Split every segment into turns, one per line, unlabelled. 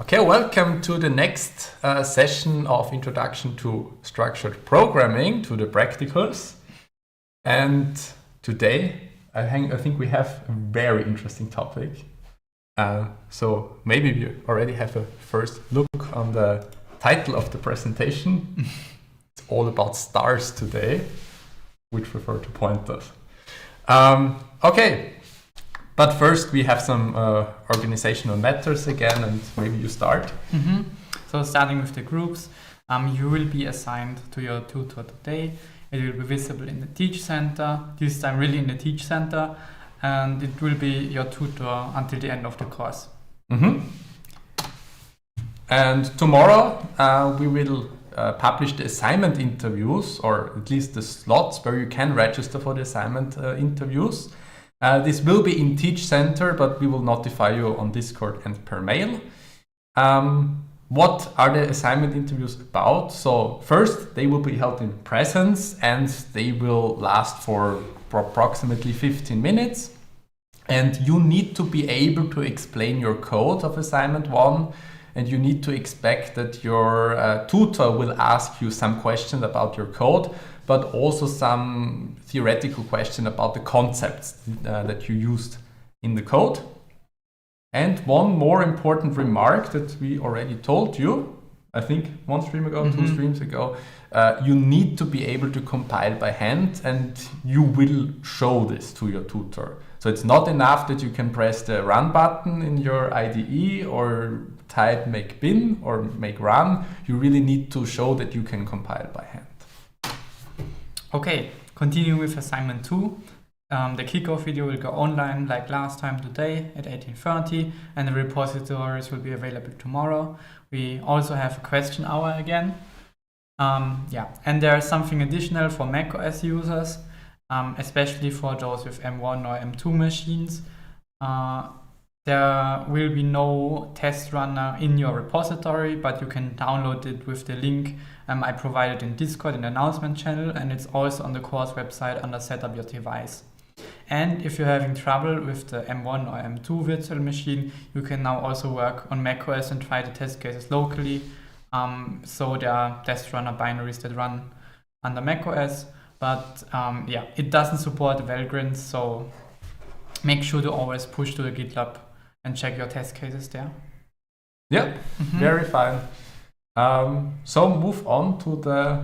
Okay, welcome to the next session of Introduction to Structured Programming, to the practicals. And today, I think we have a very interesting topic. So maybe we already have a first look on the title of the presentation. It's all about stars today, which refer to pointers. Okay. But first, we have some organizational matters again, and maybe you start.
So starting with the groups, you will be assigned to your tutor today. It will be visible in the Teach Center, this time really in the Teach Center, and it will be your tutor until the end of the course.
And tomorrow, we will publish the assignment interviews, or at least the slots where you can register for the assignment interviews. This will be in Teach Center, but we will notify you on Discord and per mail. What are the assignment interviews about? So first, they will be held in presence and they will last for approximately 15 minutes. And you need to be able to explain your code of assignment 1, and you need to expect that your tutor will ask you some questions about your code, but also some theoretical question about the concepts that you used in the code. And one more important remark that we already told you, I think one stream ago, 2 streams ago, you need to be able to compile by hand, and you will show this to your tutor. So it's not enough that you can press the run button in your IDE or type make bin or make run. You really need to show that you can compile by hand.
Okay, continuing with assignment 2. The kickoff video will go online like last time today at 18:30, and the repositories will be available tomorrow. We also have a question hour again. And there's something additional for macOS users, especially for those with M1 or M2 machines. There will be no test runner in your repository, but you can download it with the link I provided in Discord in the announcement channel, and it's also on the course website under Setup Your Device. And if you're having trouble with the M1 or M2 virtual machine, you can now also work on macOS and try the test cases locally. So there are test runner binaries that run under macOS, but it doesn't support Valgrind, so make sure to always push to the GitLab and check your test cases there.
Yeah, very fine. So move on to the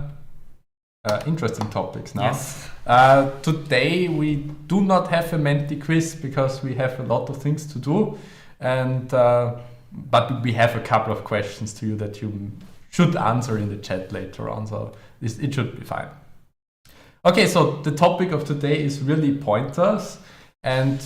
interesting topics now.
Yes.
Today we do not have a Menti quiz because we have a lot of things to do, and but we have a couple of questions to you that you should answer in the chat later on, so it should be fine. Okay, so the topic of today is really pointers, and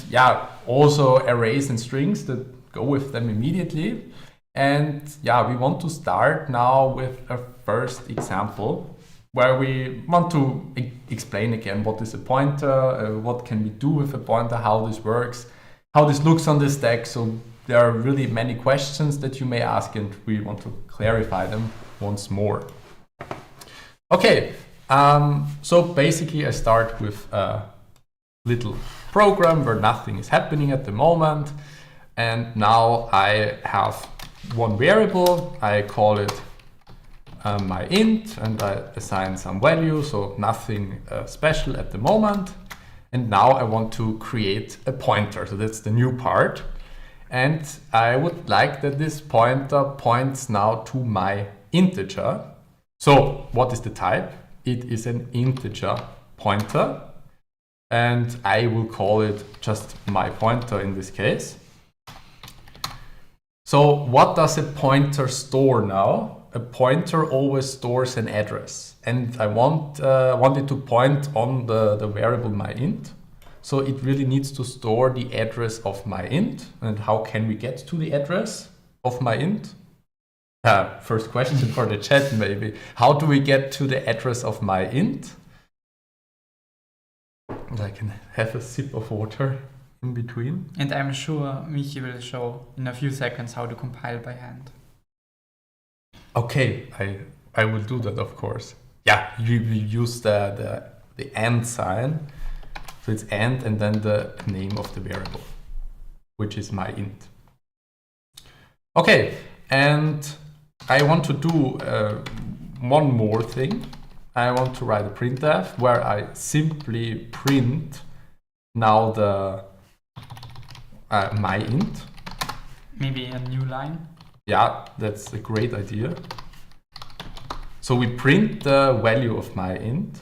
also arrays and strings that go with them immediately. And we want to start now with a first example where we want to explain again what is a pointer, what can we do with a pointer, how this works, how this looks on the stack. So there are really many questions that you may ask, and we want to clarify them once more. Okay, so basically I start with a little program where nothing is happening at the moment, and now I have one variable. I call it my int, and I assign some value, so nothing special at the moment. And now I want to create a pointer, so that's the new part. And I would like that this pointer points now to my integer. So what is the type? It is an integer pointer, and I will call it just my pointer in this case. So what does a pointer store now? A pointer always stores an address, and I want it to point on the variable my int. So it really needs to store the address of my int. And how can we get to the address of my int? First question for the chat maybe. How do we get to the address of my int? And I can have a sip of water in between.
And I'm sure Michi will show in a few seconds how to compile by hand.
Okay, I will do that, of course. Yeah, you use the and sign. So it's and then the name of the variable, which is my int. Okay, And I want to do one more thing. I want to write a printf where I simply print now the my int.
Maybe a new line.
Yeah, that's a great idea. So we print the value of my int,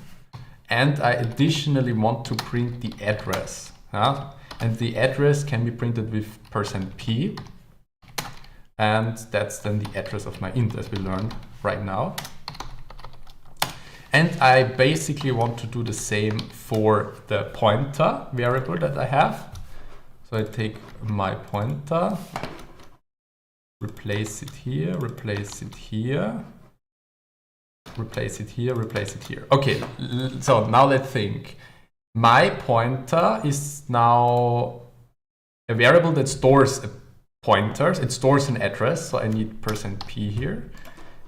and I additionally want to print the address. And the address can be printed with %p, and that's then the address of my int, as we learned right now. And I basically want to do the same for the pointer variable that I have. So I take my pointer, replace it here, replace it here, replace it here, replace it here. Okay, so now let's think. My pointer is now a variable that stores pointers. It stores an address, so I need %p here.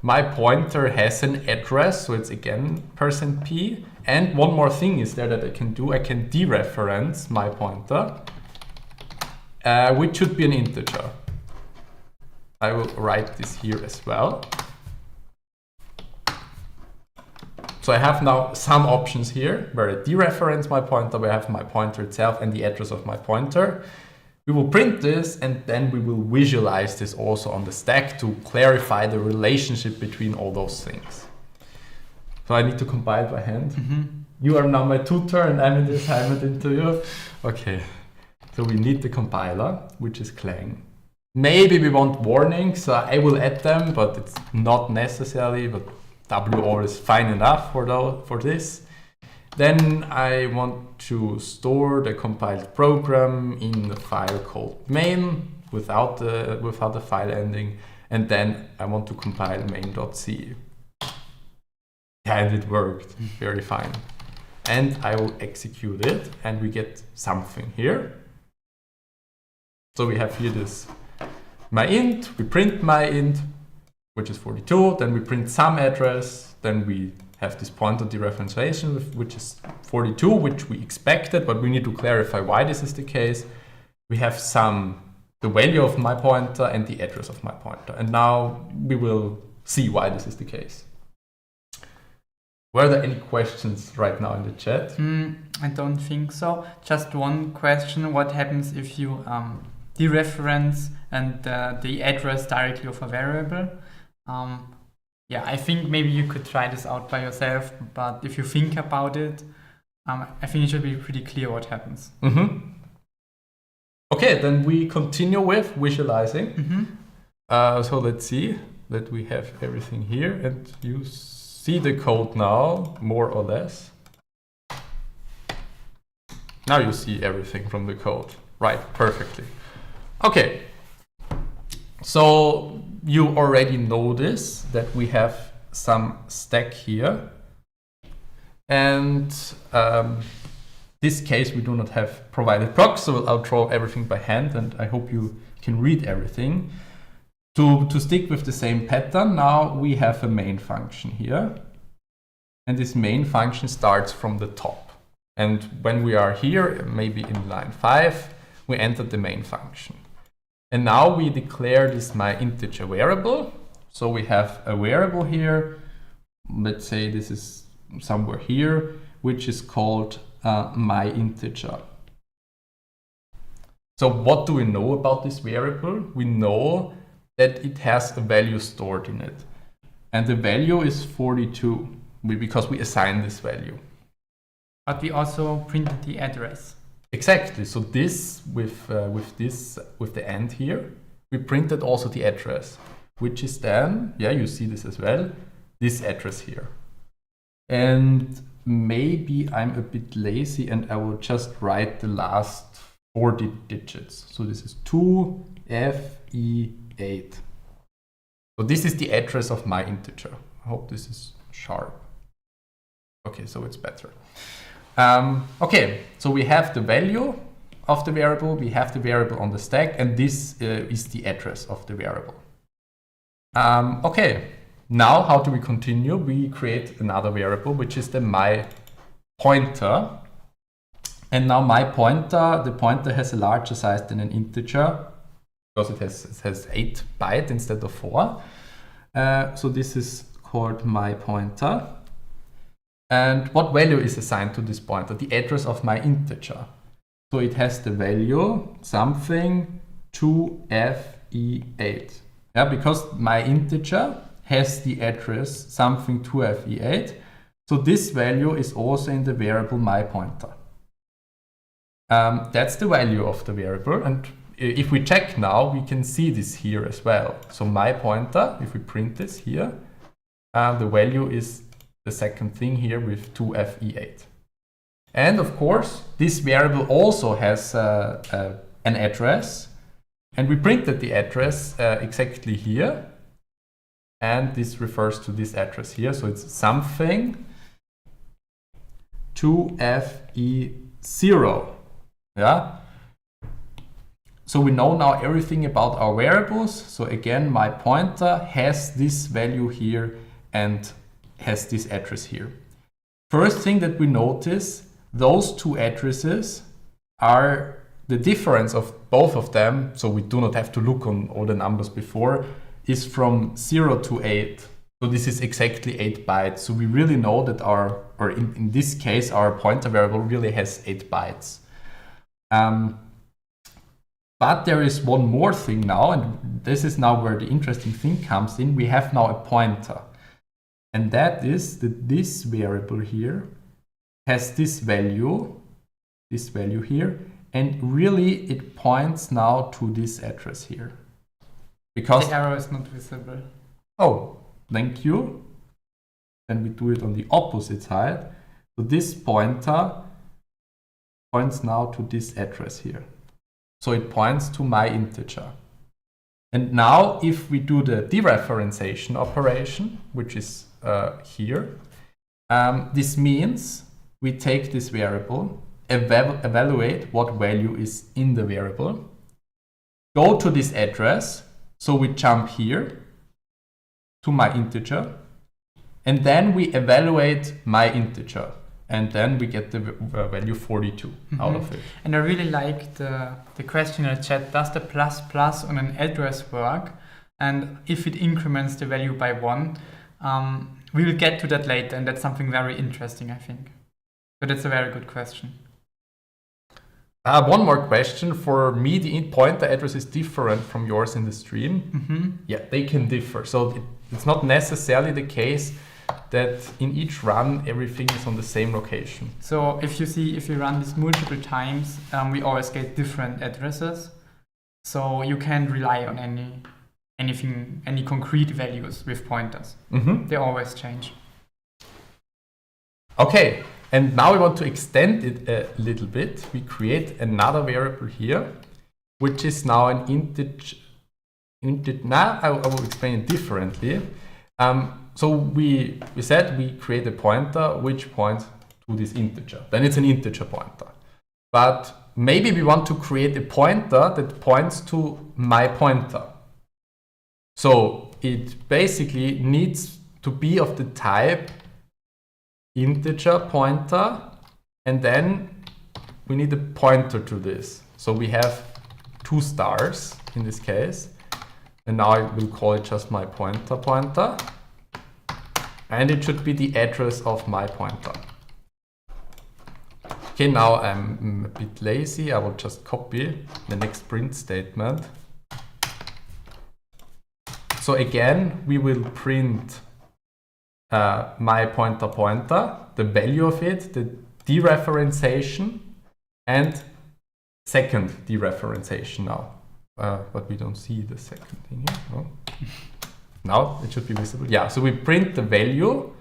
My pointer has an address, so it's again %p. And one more thing is there that I can do. I can dereference my pointer, which should be an integer. I will write this here as well. So I have now some options here where I dereference my pointer, where I have my pointer itself and the address of my pointer. We will print this, and then we will visualize this also on the stack to clarify the relationship between all those things. So I need to compile by hand. You are now my tutor and I'm in the assignment into you. Okay, so we need the compiler, which is Clang. Maybe we want warnings, so I will add them, but it's not necessary, but WR is fine enough for this. Then I want to store the compiled program in the file called main without the file ending, and then I want to compile main.c. And it worked very fine. And I will execute it, and we get something here. So we have here this my int, we print my int, which is 42, then we print some address, then we have this pointer dereferentiation, which is 42, which we expected, but we need to clarify why this is the case. We have the value of my pointer and the address of my pointer. And now we will see why this is the case. Were there any questions right now in the chat?
I don't think so. Just one question. What happens if you dereference and the address directly of a variable? Yeah, I think maybe you could try this out by yourself, but if you think about it, I think it should be pretty clear what happens.
Okay, then we continue with visualizing. So let's see that we have everything here, and you see the code now, more or less. Now you see everything from the code. Right, perfectly. Okay, so you already know this, that we have some stack here. And this case, we do not have provided procs, so I'll draw everything by hand, and I hope you can read everything. To stick with the same pattern, now we have a main function here. And this main function starts from the top. And when we are here, maybe in line 5, we enter the main function. And now we declare this my integer variable. So we have a variable here. Let's say this is somewhere here, which is called my integer. So what do we know about this variable? We know that it has a value stored in it. And the value is 42 because we assign this value.
But we also printed the address.
Exactly. So this with the end here, we printed also the address, which is then, yeah, you see this as well, this address here. And maybe I'm a bit lazy and I will just write the last 4 digits. So this is 2FE8. So this is the address of my integer. I hope this is sharp. Okay, so it's better. Okay, so we have the value of the variable, we have the variable on the stack, and this is the address of the variable. Okay, now how do we continue? We create another variable, which is the my pointer. And now my pointer, the pointer has a larger size than an integer. because it has 8 bytes instead of 4. So this is called my pointer. And what value is assigned to this pointer? The address of my integer. So it has the value something 2FE8. Yeah, because my integer has the address something 2FE8. So this value is also in the variable my pointer. That's the value of the variable. And if we check now, we can see this here as well. So my pointer, if we print this here, the value is the second thing here with 2FE8. And of course, this variable also has an address. And we printed the address exactly here. And this refers to this address here. So it's something 2FE0. Yeah. So we know now everything about our variables. So again, my pointer has this value here and has this address here. First thing that we notice, those two addresses are the difference of both of them. So we do not have to look on all the numbers before, is from 0 to 8. So this is exactly 8 bytes. So we really know that in this case, our pointer variable really has 8 bytes. But there is one more thing now, and this is now where the interesting thing comes in. We have now a pointer. And that is that this variable here has this value here, and really it points now to this address here. Because
the arrow is not visible.
Oh, thank you. Then we do it on the opposite side. So this pointer points now to this address here. So it points to my integer. And now if we do the dereferentiation operation, which is here, this means we take this variable, evaluate what value is in the variable, go to this address, so we jump here to my integer, and then we evaluate my integer, and then we get the value 42 out of it.
And I really like the question in the chat, does the plus plus on an address work? And if it increments the value by 1, we will get to that later, and that's something very interesting, I think. But that's a very good question.
One more question. For me, the pointer address is different from yours in the stream. Yeah, they can differ. So it's not necessarily the case that in each run, everything is on the same location.
So if you run this multiple times, we always get different addresses. So you can't rely on any concrete values with pointers. They always change.
Okay, and now we want to extend it a little bit. We create another variable here, which is now an integer. Now I will explain it differently. So we said we create a pointer which points to this integer. Then it's an integer pointer. But maybe we want to create a pointer that points to my pointer. So it basically needs to be of the type integer pointer, and then we need a pointer to this. So we have 2 stars in this case, and now I will call it just my pointer, and it should be the address of my pointer. Okay, now I'm a bit lazy. I will just copy the next print statement. So again, we will print my pointer, the value of it, the dereferentiation, and second dereferentiation now. But we don't see the second thing here. No? Now it should be visible. Yeah, so we print the value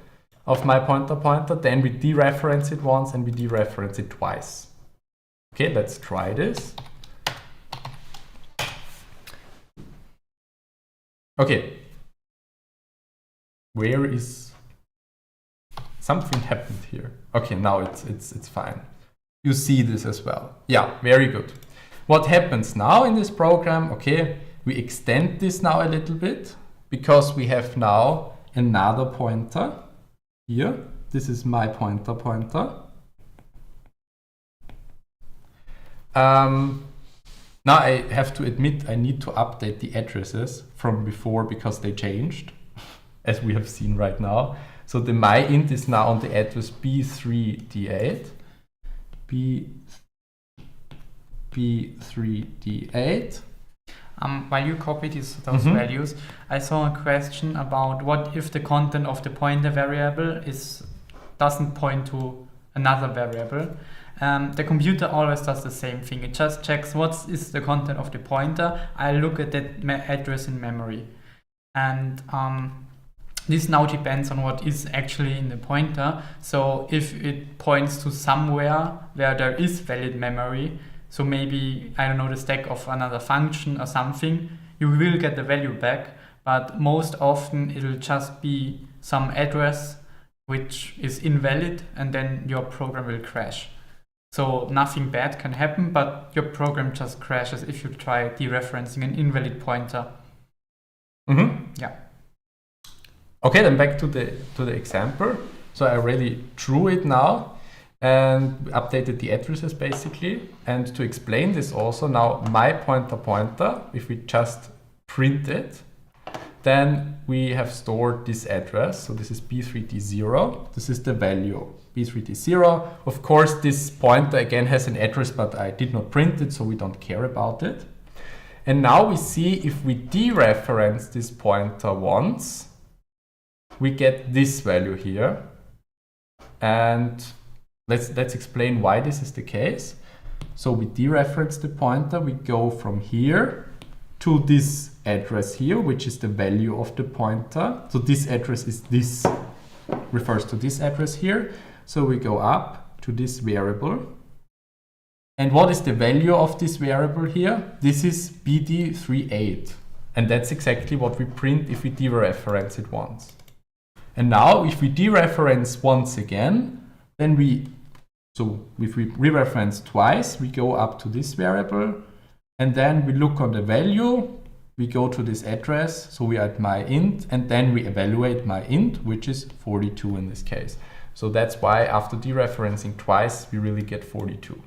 of my pointer, then we dereference it once and we dereference it twice. Okay, let's try this. Okay. Where is something happened here? Okay, now it's fine. You see this as well. Yeah, very good. What happens now in this program? Okay, we extend this now a little bit because we have now another pointer here. This is my pointer. Now Now I have to admit I need to update the addresses from before because they changed, as we have seen right now. So the my int is now on the address B3D8. B3D8.
While you copied those values, I saw a question about what if the content of the pointer variable doesn't point to another variable. The computer always does the same thing. It just checks what is the content of the pointer. I look at that address in memory. And this now depends on what is actually in the pointer. So if it points to somewhere where there is valid memory, so maybe, I don't know, the stack of another function or something, you will get the value back, but most often it will just be some address which is invalid, and then your program will crash. So nothing bad can happen, but your program just crashes if you try dereferencing an invalid pointer. Yeah.
Okay, then back to the example. So I already drew it now and updated the addresses basically. And to explain this also, now my pointer, if we just print it, then we have stored this address. So this is B3D0. This is the value, B3D0. Of course, this pointer again has an address, but I did not print it, so we don't care about it. And now we see if we dereference this pointer once, we get this value here. And let's explain why this is the case. So we dereference the pointer, we go from here to this address here, which is the value of the pointer. So this address refers to this address here. So we go up to this variable. And what is the value of this variable here? This is BD38. And that's exactly what we print if we dereference it once. And now if we dereference once again, then if we re-reference twice, we go up to this variable, and then we look on the value, we go to this address, so we are at my int, and then we evaluate my int, which is 42 in this case. So that's why after dereferencing twice, we really get 42.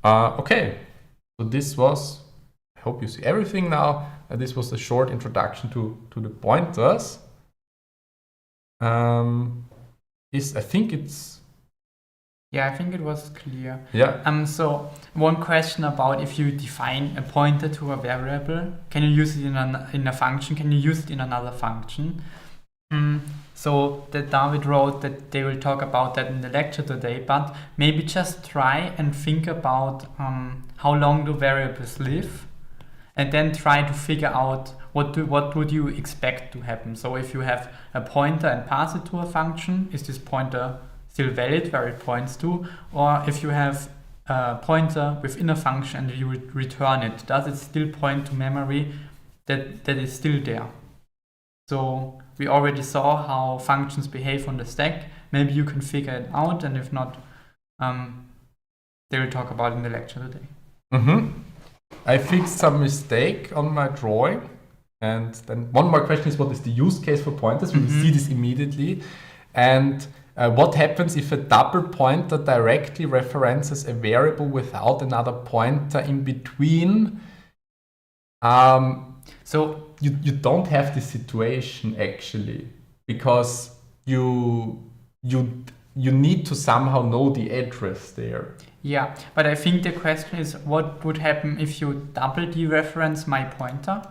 Okay, so this was, I hope you see everything now. This was a short introduction to the pointers. I think it was clear.
Yeah. So one question about if you define a pointer to a variable, can you use it in a function? Can you use it in another function? So that David wrote that they will talk about that in the lecture today, but maybe just try and think about how long do variables live, and then try to figure out what would you expect to happen. So if you have a pointer and pass it to a function, is this pointer still valid where it points to? Or if you have a pointer within a function and you return it, does it still point to memory that is still there? So we already saw how functions behave on the stack. Maybe you can figure it out, and if not, they will talk about it in the lecture today.
I fixed some mistake on my drawing. And then one more question is, what is the use case for pointers? We will see this immediately. And what happens if a double pointer directly references a variable without another pointer in between? So you don't have this situation actually, because you need to somehow know the address there.
Yeah, but I think the question is, what would happen if you double dereference my pointer?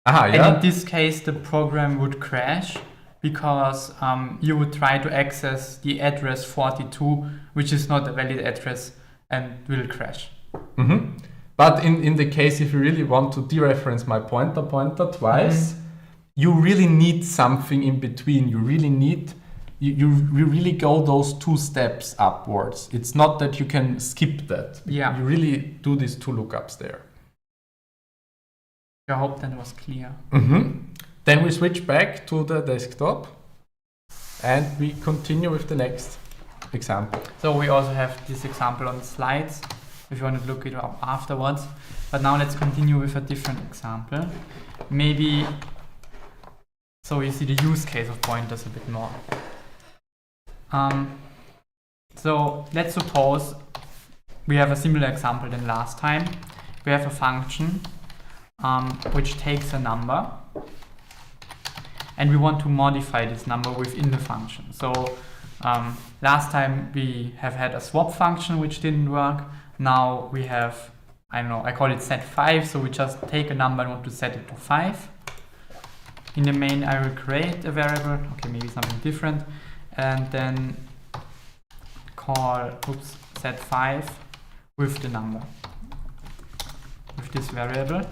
And in this case, the program would crash because you would try to access the address 42, which is not a valid address, and will crash.
But in the case, if you really want to dereference my pointer twice, you really need something in between. You really need, you really go those two steps upwards. It's not that you can skip that.
Yeah.
You really do these two lookups there.
I hope that was clear.
Then we switch back to the desktop and we continue with the next example.
So we also have this example on the slides if you want to look it up afterwards. But now let's continue with a different example. Maybe, so you see the use case of pointers a bit more. So let's suppose we have a similar example than last time. We have a function which takes a number, and we want to modify this number within the function. So last time we have had a swap function which didn't work. Now we have, I don't know, I call it set5, so we just take a number and want to set it to 5. In the main I will create a variable, okay, maybe something different, and then call set5 with the number, with this variable.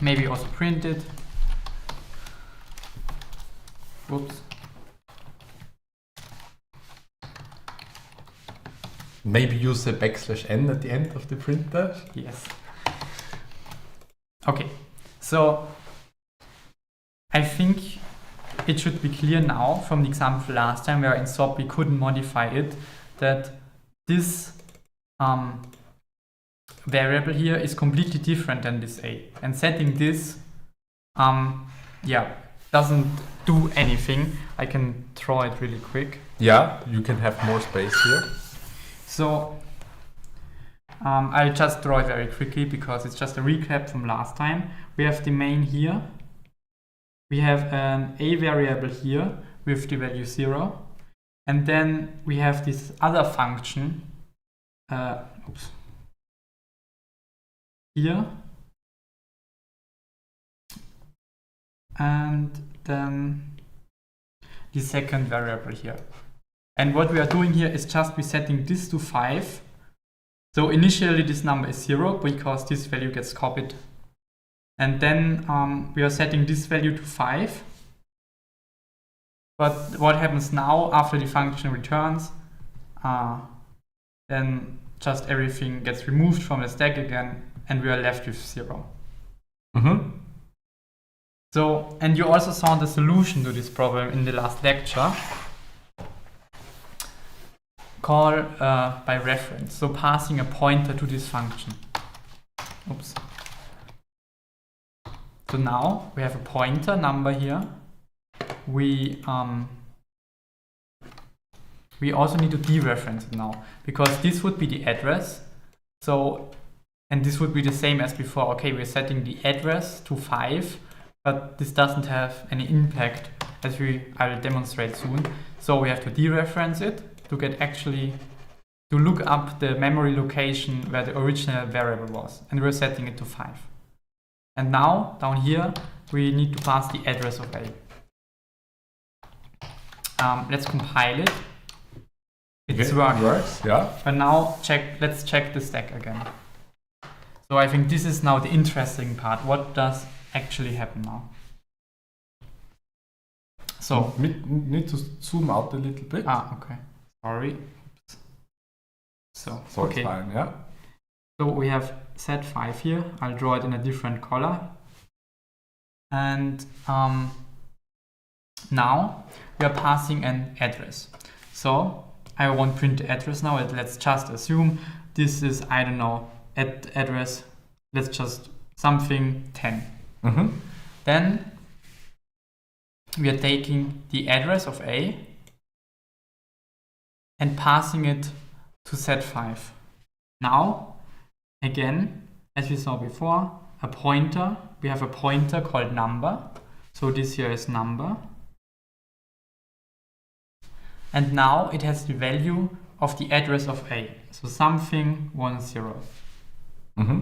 Maybe also print it. Whoops.
Maybe use a \n at the end of the printer.
Yes. Okay, so I think it should be clear now from the example last time where in swap we couldn't modify it, that this variable here is completely different than this a, and setting this doesn't do anything. I can draw it really quick.
Yeah, you can have more space here.
So I'll just draw it very quickly because it's just a recap from last time. We have the main here. We have an a variable here with the value 0. And then we have this other function here. And then the second variable here. And what we are doing here is just we're setting this to 5. So initially this number is 0 because this value gets copied. And then we are setting this value to 5. But what happens now after the function returns, then just everything gets removed from the stack again and we are left with 0.
Mm-hmm.
So, and you also saw the solution to this problem in the last lecture. Call by reference, so passing a pointer to this function. Oops. So now we have a pointer number here. We also need to dereference it now because this would be the address. So, and this would be the same as before. Okay, we're setting the address to 5, but this doesn't have any impact as I will demonstrate soon. So we have to dereference it to get actually to look up the memory location where the original variable was, and we're setting it to 5. And now down here we need to pass the address of a. Let's compile it. It's working.
Works, yeah.
But now let's check the stack again. So I think this is now the interesting part. What does actually happen now? So
need to zoom out a little bit.
Okay. Sorry. So
okay. It's fine, yeah.
So we have set 5 here. I'll draw it in a different color. And now we are passing an address. So I won't print the address now. Let's just assume this is, I don't know, address. Let's just something 10.
Mm-hmm.
Then we are taking the address of a and passing it to set 5. Now, again, as we saw before, a pointer. We have a pointer called number. So this here is number. And now it has the value of the address of a. So something 10.
Mm-hmm.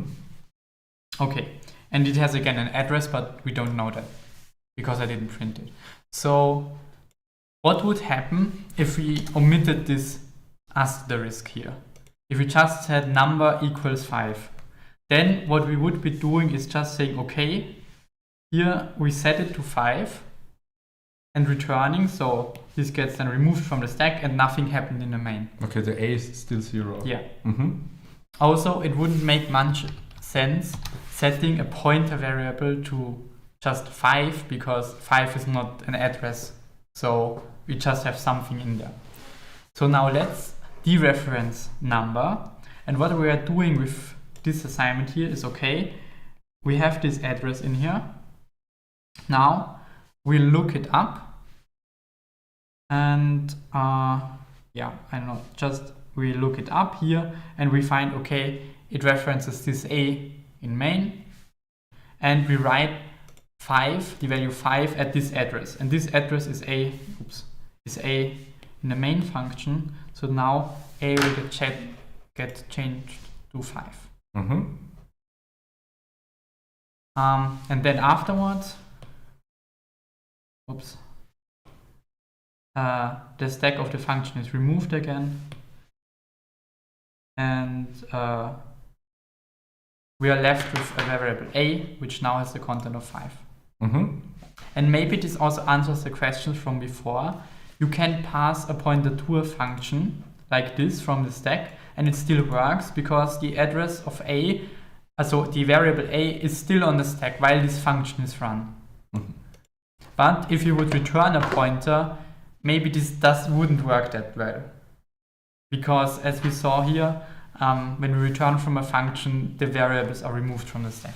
Okay, and it has again an address, but we don't know that because I didn't print it. So what would happen if we omitted this asterisk here? If we just said number equals 5, then what we would be doing is just saying, okay, here we set it to 5 and returning, so this gets then removed from the stack and nothing happened in the main.
Okay, the a is still 0.
Yeah.
Mm-hmm.
Also, it wouldn't make much sense setting a pointer variable to just 5 because 5 is not an address. So we just have something in there. So now let's dereference number. And what we are doing with this assignment here is, okay, we have this address in here. Now we'll look it up. And yeah, I don't know, just we look it up here and we find, okay, it references this A in main, and we write 5, the value 5 at this address, and this address is A in the main function, so now A will get changed to 5. And then afterwards, the stack of the function is removed again, and we are left with a variable A, which now has the content of 5. And maybe this also answers the questions from before. You can pass a pointer to a function like this from the stack, and it still works because the address of A, so the variable A, is still on the stack while this function is run. But if you would return a pointer, maybe this wouldn't work that well. Because as we saw here, when we return from a function, the variables are removed from the stack.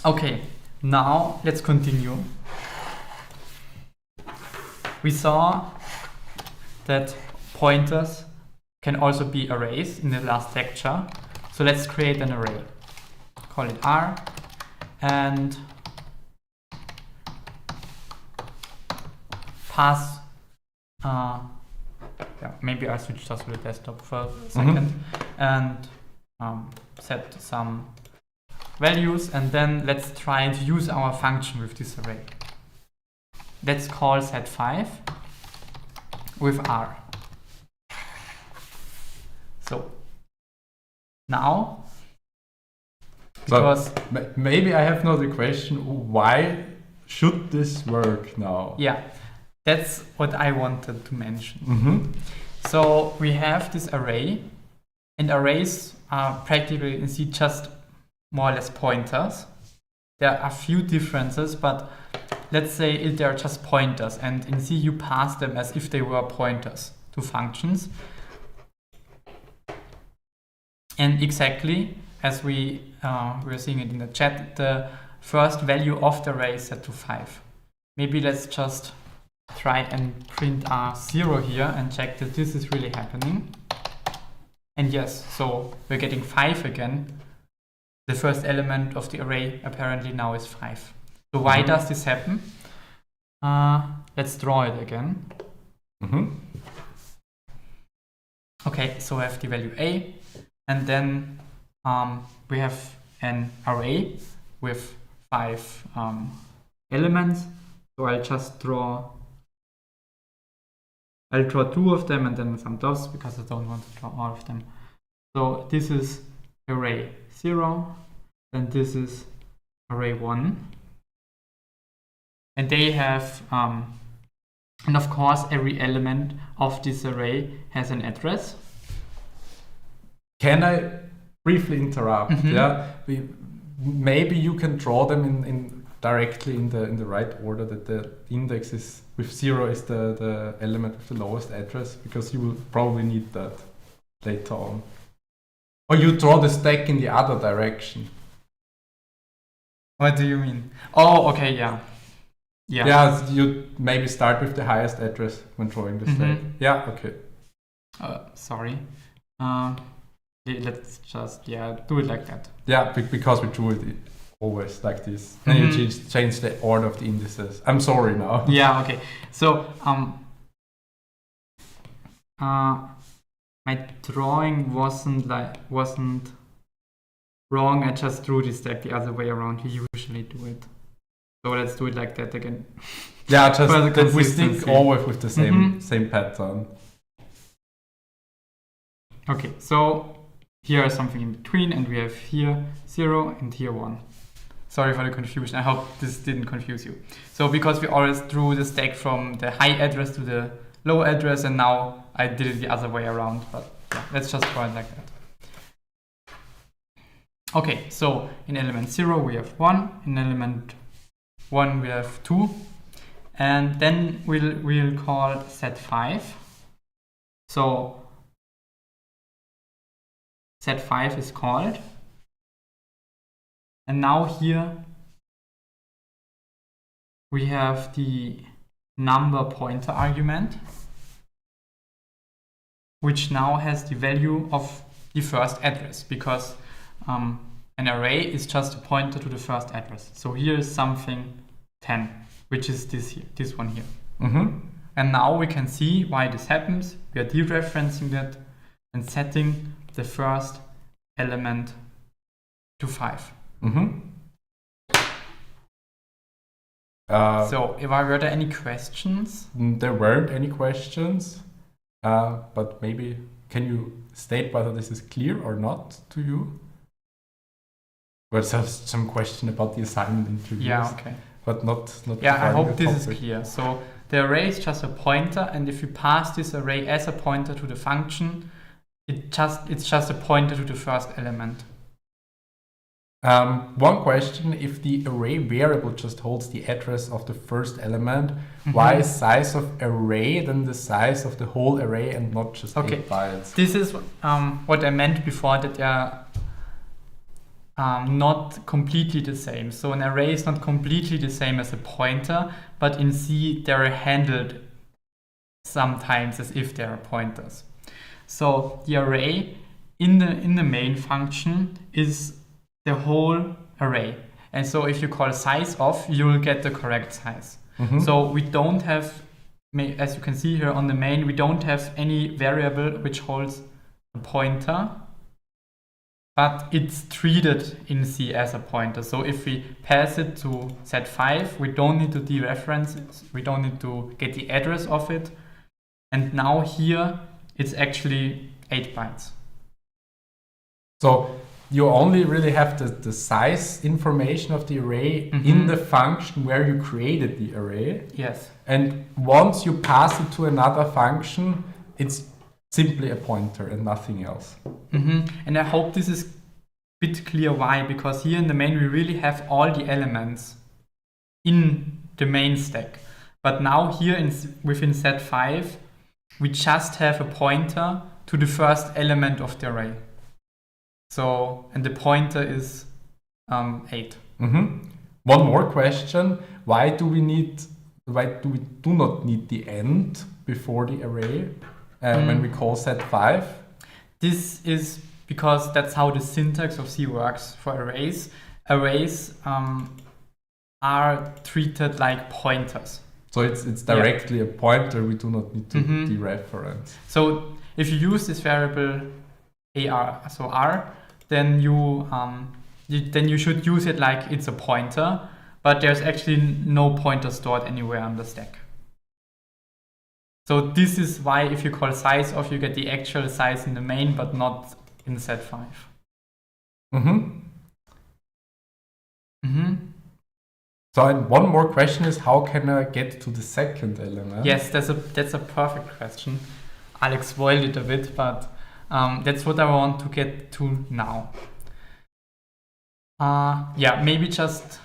Okay, now let's continue. We saw that pointers can also be arrays in the last lecture. So let's create an array. Call it R, and pass, maybe I'll switch just to the desktop for a second, and set some values, and then let's try to use our function with this array. Let's call set5 with R. So now, because
maybe I have another question. Why should this work now?
Yeah, that's what I wanted to mention. So we have this array, and arrays are practically just more or less pointers. There are a few differences, but let's say they are just pointers, and in C you pass them as if they were pointers to functions. And exactly as we were seeing it in the chat, the first value of the array is set to 5. Maybe let's just try and print R0 here and check that this is really happening. And yes, so we're getting 5 again. The first element of the array apparently now is 5. So why does this happen? Let's draw it again. Okay, so I have the value A, and then we have an array with 5 elements. So I'll draw 2 of them and then some dots because I don't want to draw all of them. So this is array 0, and this is array 1. And they have, and of course, every element of this array has an address.
Can I briefly interrupt? Yeah, maybe you can draw them in directly in the right order, that the index is with 0 is the element with the lowest address, because you will probably need that later on. Or you draw the stack in the other direction.
What do you mean? Oh, okay, yeah.
Yeah, you maybe start with the highest address when drawing the stack. Yeah, okay.
Sorry. Let's just do it like that.
Yeah, because we drew it always like this. And you change the order of the indices. I'm sorry now.
Yeah, okay. So my drawing wasn't wrong. I just drew the stack the other way around. You usually do it. So let's do it like that again.
Yeah, just that we stick always with the same pattern.
Okay, so here is something in between, and we have here 0 and here 1. Sorry for the confusion. I hope this didn't confuse you. So because we always drew the stack from the high address to the low address, and now I did it the other way around, but yeah, let's just draw it like that. Okay, so in element 0 we have 1, in element 1 we have 2, and then we'll call set5. So set5 is called, and now here we have the number pointer argument, which now has the value of the first address, because an array is just a pointer to the first address. So here is something 10, which is this one here. And now we can see why this happens. We are dereferencing that and setting the first element to 5. So, were there any questions?
There weren't any questions, but maybe can you state whether this is clear or not to you? There's some question about the assignment interviews.
Yeah, okay.
But not
yeah, I hope this is clear. So the array is just a pointer, and if you pass this array as a pointer to the function, it's just a pointer to the first element.
One question: if the array variable just holds the address of the first element, why is size of array then the size of the whole array and not just 8 bytes?
This is what I meant before, that they are not completely the same. So an array is not completely the same as a pointer, but in C they're handled sometimes as if they are pointers. So the array in the main function is the whole array. And so if you call size of, you will get the correct size. So we don't have, as you can see here on the main, we don't have any variable which holds a pointer, but it's treated in C as a pointer. So if we pass it to Z5, we don't need to dereference it, we don't need to get the address of it. And now here, it's actually 8 bytes.
So you only really have the size information of the array in the function where you created the array.
Yes.
And once you pass it to another function, it's simply a pointer and nothing else. And I hope this is a bit clear why, because here in the main we really have all the elements in the main stack. But now here within Z5, we just have a pointer to the first element of the array. So, and the pointer is 8. One more question: why do we do not need the end before the array when we call Z5?
This is because that's how the syntax of C works for arrays. Arrays are treated like pointers.
So it's directly a pointer. We do not need to dereference.
So if you use this variable R, then you should use it like it's a pointer, but there's actually no pointer stored anywhere on the stack. So this is why if you call size of, you get the actual size in the main, but not in Z5.
So and one more question is, how can I get to the second element?
Yes, that's a perfect question. Alex spoiled it a bit, but that's what I want to get to now. Maybe just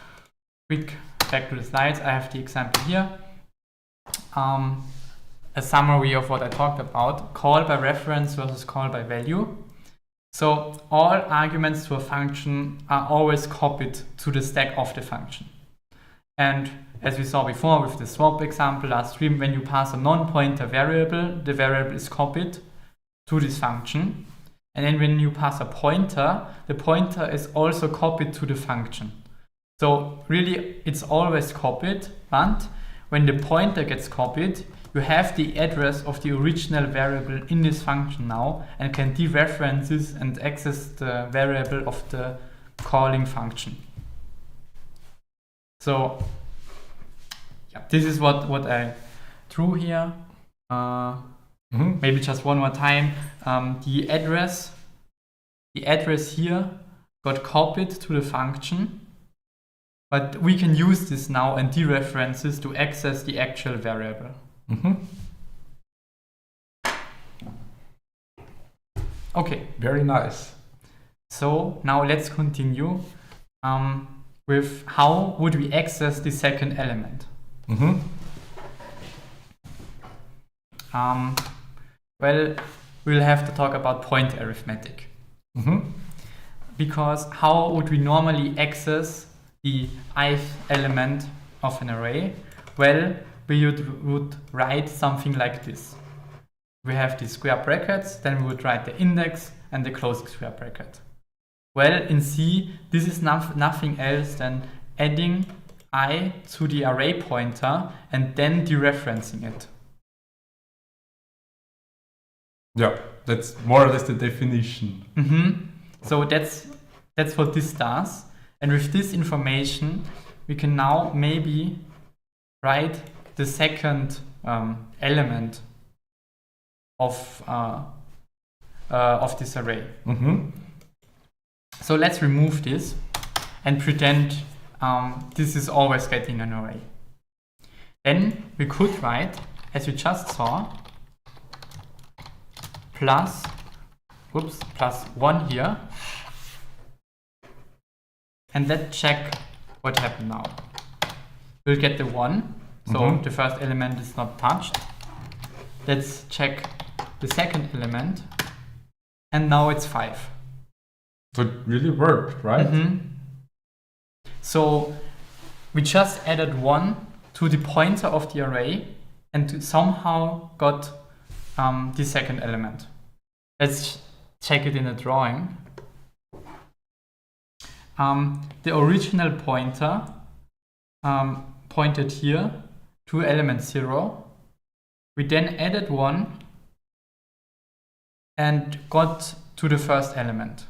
quick back to the slides. I have the example here. A summary of what I talked about. Call by reference versus call by value. So all arguments to a function are always copied to the stack of the function. And as we saw before with the swap example last stream, when you pass a non-pointer variable, the variable is copied to this function. And then when you pass a pointer, the pointer is also copied to the function. So really it's always copied, but when the pointer gets copied, you have the address of the original variable in this function now and can dereference this and access the variable of the calling function. So this is what I drew here. Maybe just one more time. The address here got copied to the function, but we can use this now and dereference this to access the actual variable. Okay.
Very nice.
So now let's continue with how would we access the second element. Well, we'll have to talk about point arithmetic. Because how would we normally access the ith element of an array? Well, we would write something like this. we have these square brackets, then we would write the index and the closing square bracket. Well, in C, this is nothing else than adding I to the array pointer and then dereferencing it.
Yeah, that's more or less the definition.
So that's what this does. And with this information, we can now maybe write the second element of this array. So let's remove this and pretend this is always getting an array. Then we could write, as we just saw, plus 1 here. And let's check what happened now. We'll get the 1, so the first element is not touched. Let's check the second element, and now it's 5.
So it really worked, right?
So we just added 1 to the pointer of the array and somehow got the second element. Let's check it in a drawing. The original pointer pointed here to element 0. We then added 1 and got to the first element.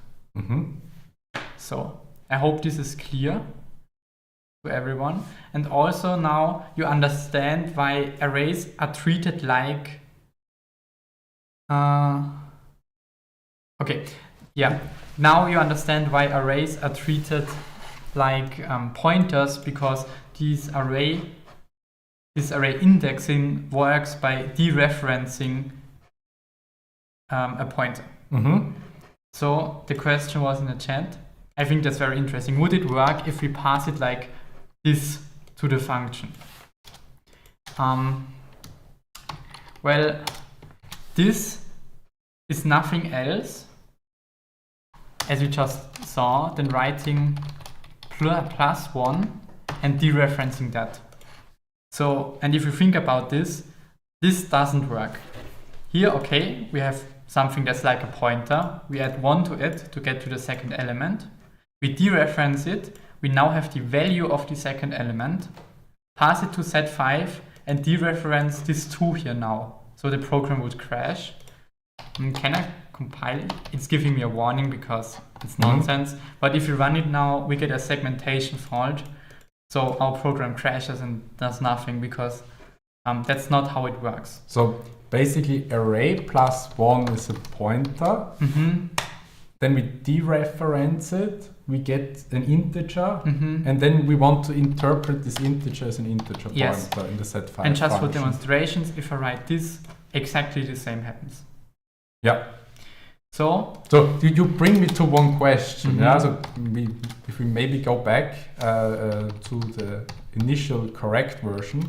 So I hope this is clear to everyone. And also now you understand why arrays are treated like now you understand why arrays are treated like pointers, because this array indexing works by dereferencing a pointer. So the question was in the chat. I think that's very interesting. Would it work if we pass it like this to the function? Well, this is nothing else, as we just saw, than writing plus 1 and dereferencing that. So, and if you think about this, this doesn't work. Here, okay, we have something that's like a pointer. We add 1 to it to get to the second element. We dereference it. We now have the value of the second element. Pass it to set5 and dereference this 2 here now. So the program would crash. Can I compile it? It's giving me a warning because it's nonsense. But if you run it now, we get a segmentation fault. So our program crashes and does nothing because that's not how it works.
So basically array plus 1 is a pointer. Then we dereference it. We get an integer. And then we want to interpret this integer as an integer pointer in the set5
And just
function.
for demonstrations, if I write this, exactly the same happens.
Yeah.
So
you bring me to one question. Yeah. So if we maybe go back to the initial correct version.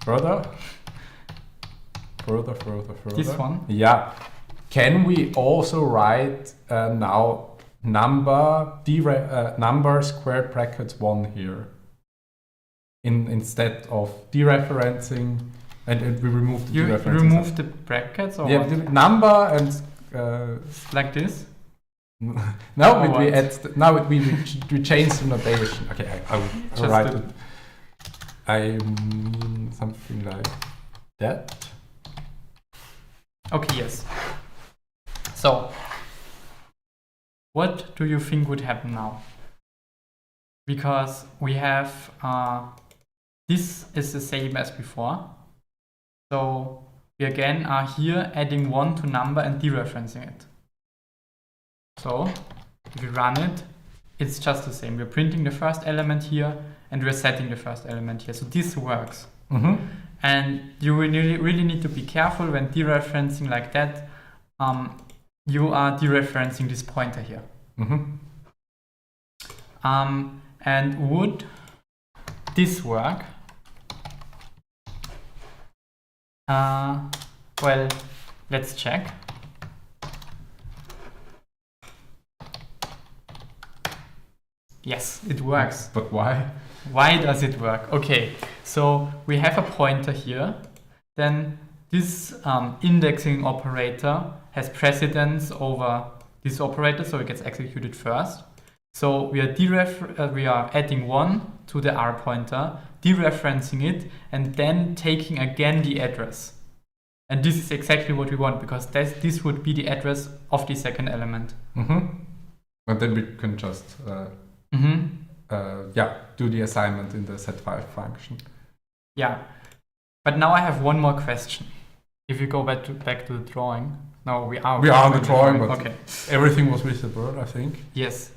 Further.
This one.
Yeah. Can we also write now number square brackets 1 here instead of dereferencing? And we remove the dereferencing.
You remove the brackets, or
the number and
like this.
Now we change the notation. Okay, I will write it. I mean something like that.
Okay, yes. So, what do you think would happen now? Because we have this is the same as before. So we again are here adding 1 to number and dereferencing it. So if we run it, it's just the same. We're printing the first element here and we're setting the first element here. So this works. And you really need to be careful when dereferencing like that. You are dereferencing this pointer here. And would this work? Well, let's check. Yes, it works.
But why?
Why does it work? Okay, so we have a pointer here. Then this indexing operator has precedence over this operator, so it gets executed first. So we are adding 1 to the R pointer, dereferencing it, and then taking again the address. And this is exactly what we want, because this would be the address of the second element.
And then we can just do the assignment in the set5 function.
Yeah, but now I have one more question. If you go back to the drawing. No, we are
on the drawing, but
okay.
Everything was visible, I think.
Yes.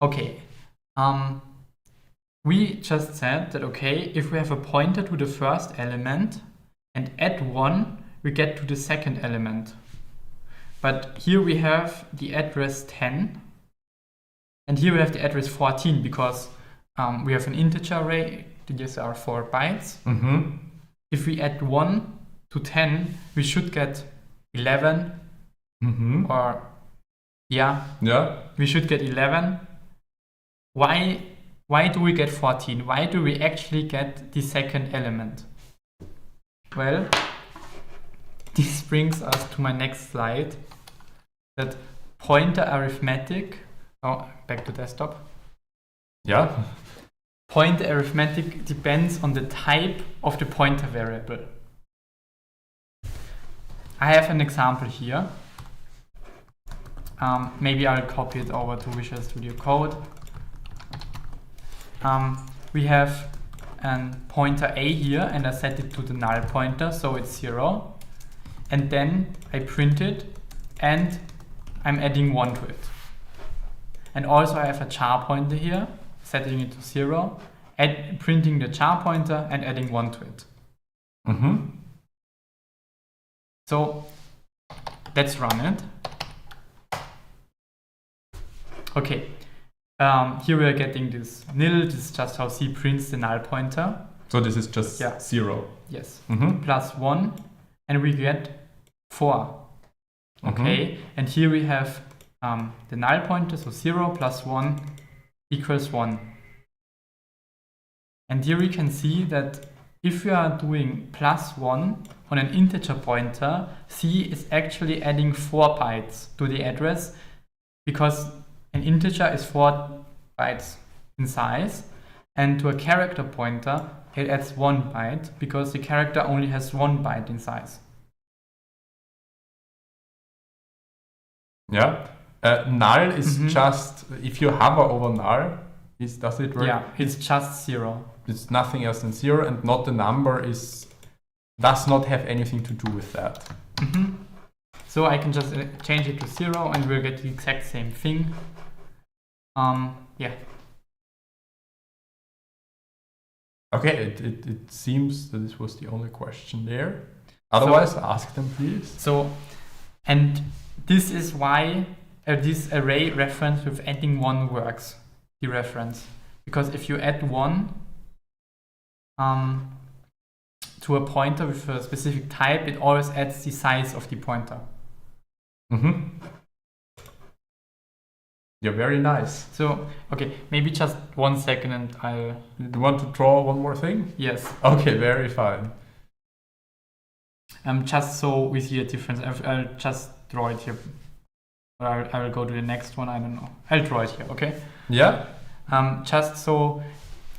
Okay. We just said that, okay, if we have a pointer to the first element and add 1, we get to the second element. But here we have the address 10, and here we have the address 14, because we have an integer array. These are 4 bytes. If we add 1 to 10, we should get 11. Or we should get 11. Why do we get 14? Why do we actually get the second element? Well, this brings us to my next slide, that pointer arithmetic. Oh, back to desktop.
Yeah.
Pointer arithmetic depends on the type of the pointer variable. I have an example here. Maybe I'll copy it over to Visual Studio Code. We have a pointer A here, and I set it to the null pointer, so it's 0. And then I print it, and I'm adding 1 to it. And also I have a char pointer here, setting it to 0, printing the char pointer and adding 1 to it. So let's run it. Okay, here we are getting this nil. This is just how C prints the null pointer.
So this is just 0.
Yes. Plus 1, and we get 4. Okay, and here we have the null pointer, so 0 plus 1 equals 1. And here we can see that if we are doing plus 1 on an integer pointer, C is actually adding 4 bytes to the address, because an integer is 4 bytes in size, and to a character pointer it adds 1 byte, because the character only has 1 byte in size.
Yeah. Null is just, if you hover over null, does it work?
Yeah, it's just 0.
It's nothing else than 0, and not the number does not have anything to do with that.
So I can just change it to 0, and we'll get the exact same thing.
Okay, it seems that this was the only question there. Otherwise, ask them, please.
So, and this is why this array reference with adding 1 works, the reference. Because if you add 1 to a pointer with a specific type, it always adds the size of the pointer.
You're very nice.
So, okay, maybe just 1 second and I'll...
Do you want to draw one more thing?
Yes.
Okay, very fine.
Just so we see a difference, I'll just draw it here. Or I will go to the next one, I don't know. I'll draw it here, okay?
Yeah.
Just so,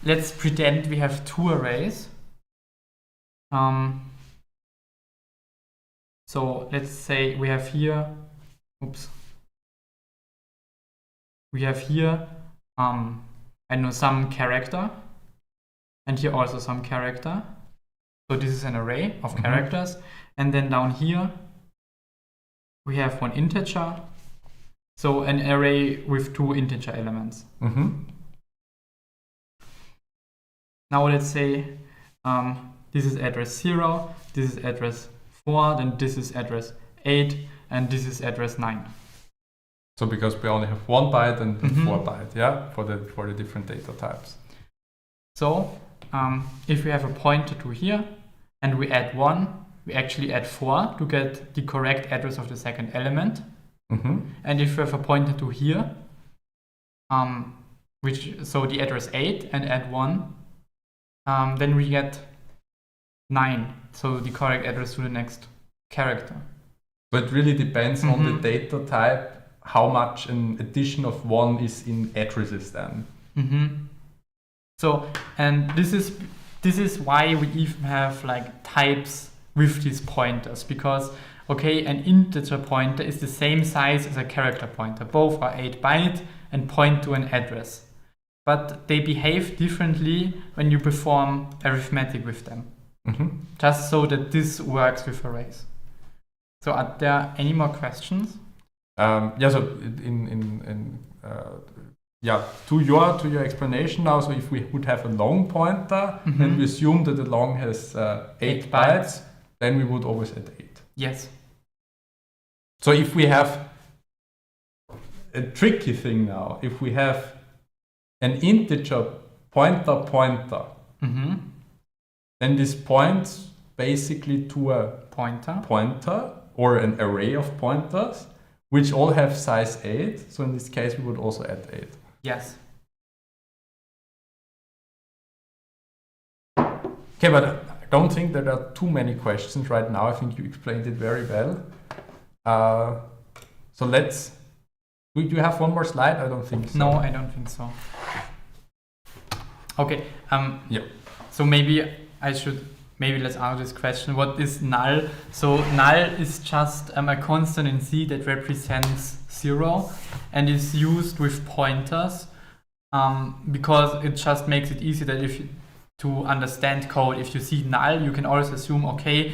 let's pretend we have 2 arrays. So let's say we have here, we have here, I know, some character, and here also some character. So this is an array of characters, and then down here we have 1 integer. So an array with 2 integer elements. Now let's say this is address 0, this is address 4, then this is address 8, and this is address 9.
So because we only have 1 byte and 4 byte, yeah, for the different data types.
So if we have a pointer to here and we add 1, we actually add 4 to get the correct address of the second element. And if we have a pointer to here, so the address 8, and add 1, then we get 9. So the correct address to the next character.
So it really depends on the data type, how much an addition of 1 is in addresses then.
So, and this is why we even have like types with these pointers, because okay, an integer pointer is the same size as a character pointer. Both are 8 byte and point to an address. But they behave differently when you perform arithmetic with them. Just so that this works with arrays. So are there any more questions?
Yeah, so to your explanation now, so if we would have a long pointer and we assume that the long has 8 bytes, then we would always add 8.
Yes.
So if we have a tricky thing now, if we have an integer pointer, then this points basically to a pointer or an array of pointers, which all have size 8. So in this case, we would also add 8.
Yes.
Okay, but I don't think there are too many questions right now. I think you explained it very well. So let's... Do you have one more slide? I don't think so.
No, I don't think so. Okay.
Yeah.
So maybe let's answer this question. What is null? So null is just a constant in C that represents 0 and is used with pointers because it just makes it easy that to understand code. If you see null, you can always assume, okay,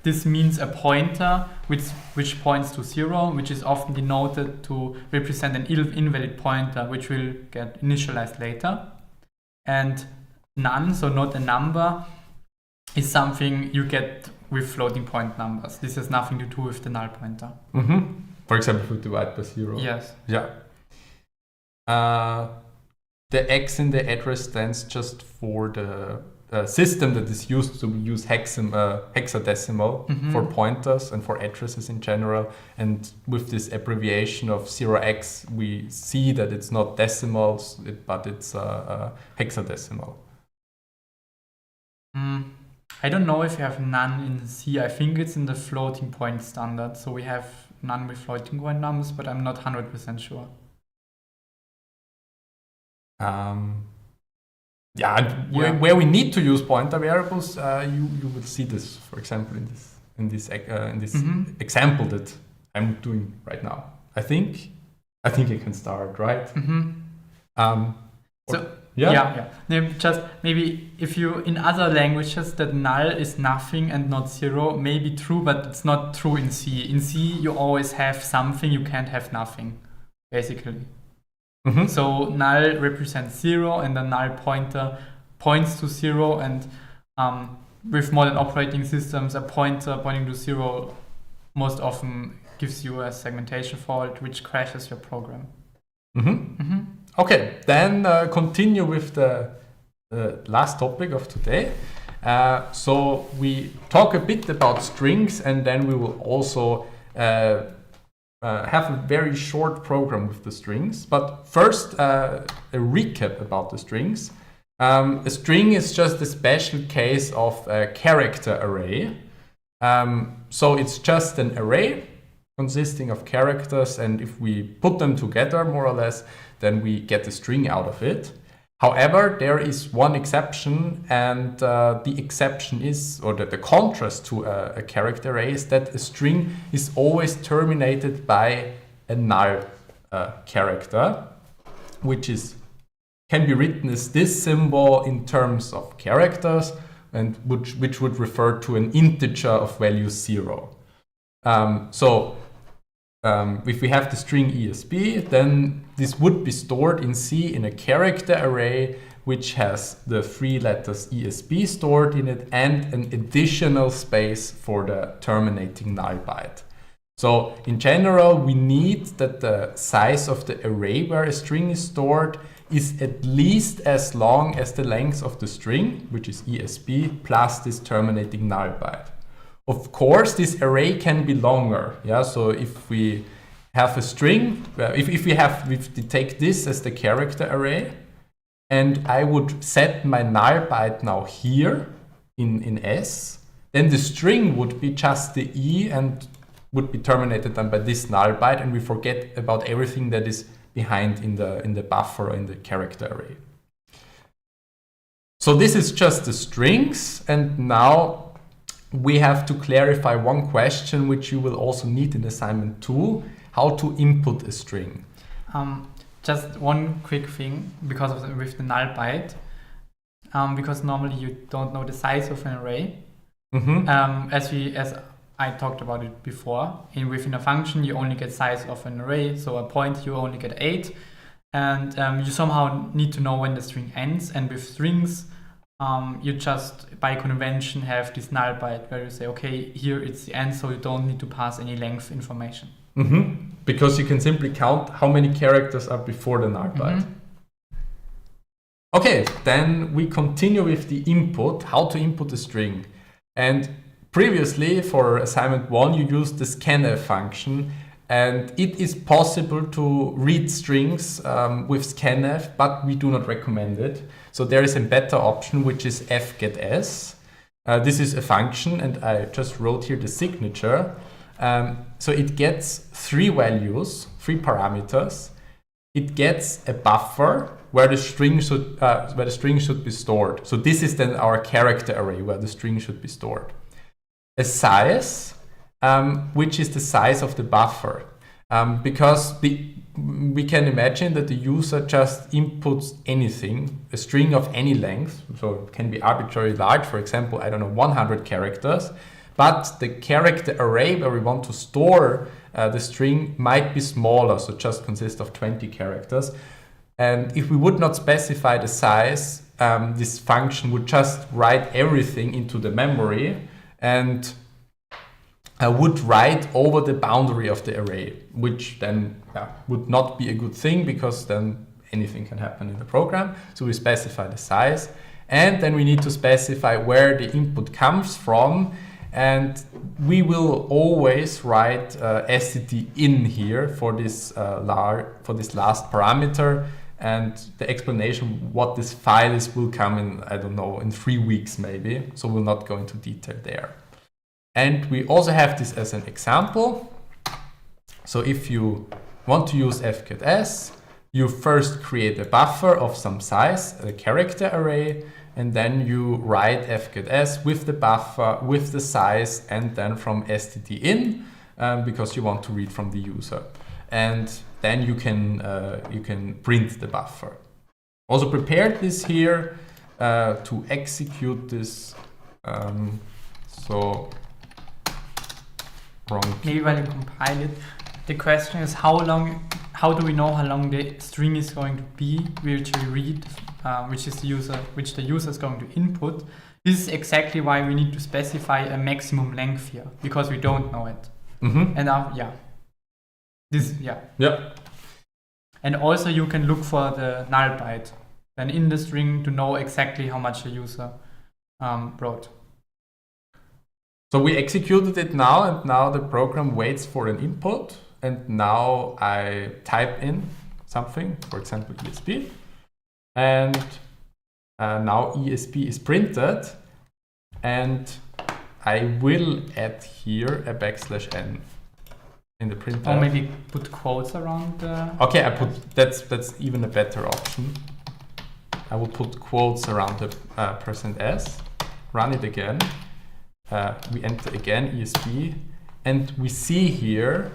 this means a pointer which points to 0, which is often denoted to represent an invalid pointer, which will get initialized later. And none, so not a number, is something you get with floating point numbers. This has nothing to do with the null pointer.
For example, if we divide by 0.
Yes.
Yeah. The X in the address stands just for the system that is used to use hexadecimal for pointers and for addresses in general. And with this abbreviation of 0x, we see that it's not decimals, but it's hexadecimal.
I don't know if you have none in C. I think it's in the floating point standard. So we have none with floating point numbers, but I'm not 100% sure. Where we need to use pointer variables, you will see this, for example, in this example that I'm doing right now. I think I can start, right? Just maybe if you in other languages that null is nothing and not 0, maybe true, but it's not true in C. In C, you always have something, you can't have nothing, basically. So null represents 0 and the null pointer points to 0, and with modern operating systems, a pointer pointing to 0 most often gives you a segmentation fault which crashes your program.
Okay, then continue with the last topic of today. So we talk a bit about strings, and then we will also have a very short program with the strings. But first, a recap about the strings. A string is just a special case of a character array. So it's just an array consisting of characters, and if we put them together more or less, then we get a string out of it. However, there is one exception, and the exception is, or the contrast to a character array is that a string is always terminated by a null character, which can be written as this symbol in terms of characters, and which would refer to an integer of value 0. If we have the string ESP, then this would be stored in C in a character array which has the 3 letters ESP stored in it and an additional space for the terminating null byte. So in general, we need that the size of the array where a string is stored is at least as long as the length of the string, which is ESP, plus this terminating null byte. Of course, this array can be longer. Yeah, so if we have a string, if we take this as the character array, and I would set my null byte now here, in S, then the string would be just the E and would be terminated then by this null byte, and we forget about everything that is behind in the buffer or in the character array. So this is just the strings, and now we have to clarify one question which you will also need in assignment 2, how to input a string.
Just one quick thing because of with the null byte, because normally you don't know the size of an array. As I talked about it before, within a function you only get size of an array, so a point you only get 8, and you somehow need to know when the string ends. And with strings, you just by convention have this null byte where you say, okay, here it's the end, so you don't need to pass any length information.
Because you can simply count how many characters are before the null byte. Okay, then we continue with the input, how to input a string. And previously for assignment 1 you used the scanf function, and it is possible to read strings with scanf, but we do not recommend it. So there is a better option, which is fgetS. This is a function, and I just wrote here the signature. So it gets 3 values, 3 parameters. It gets a buffer where the string should be stored. So this is then our character array where the string should be stored. A size, which is the size of the buffer, because we can imagine that the user just inputs anything, a string of any length, so it can be arbitrarily large, for example, I don't know, 100 characters, but the character array where we want to store the string might be smaller, so just consists of 20 characters. And if we would not specify the size, this function would just write everything into the memory and would write over the boundary of the array, which then would not be a good thing, because then anything can happen in the program. So we specify the size, and then we need to specify where the input comes from, and we will always write std in here for this last parameter, and the explanation what this file is will come in, I don't know, in 3 weeks maybe, so we'll not go into detail there. And we also have this as an example. So if you want to use fgetS, you first create a buffer of some size, a character array, and then you write fgetS with the buffer, with the size, and then from std in, because you want to read from the user. And then you can print the buffer. Also prepared this here to execute this. So wrong.
Maybe when you compile it, the question is how do we know how long the string is going to be, which we read, which the user is going to input. This is exactly why we need to specify a maximum length here, because we don't know it. And and also you can look for the null byte then in the string to know exactly how much the user wrote.
So we executed it now, and now the program waits for an input, and now I type in something, for example ESP, and now ESP is printed, and I will add here a \n in the printer.
Or maybe put quotes around the...
Okay, that's even a better option. I will put quotes around the %s, run it again. We enter again ESP, and we see here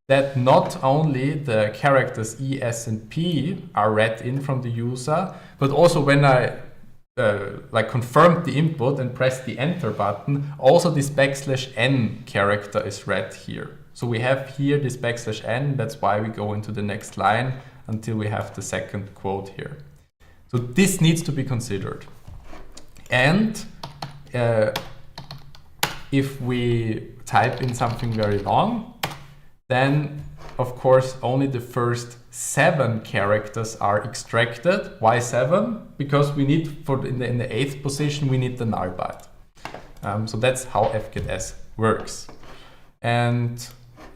that not only the characters E, S, and P are read in from the user, but also when I confirmed the input and pressed the enter button, also this \n character is read here. So we have here this \n, that's why we go into the next line until we have the second quote here. So this needs to be considered. And if we type in something very long, then of course only the first 7 characters are extracted. Why 7? Because we need in the 8th position we need the null byte. So that's how fgetS works. And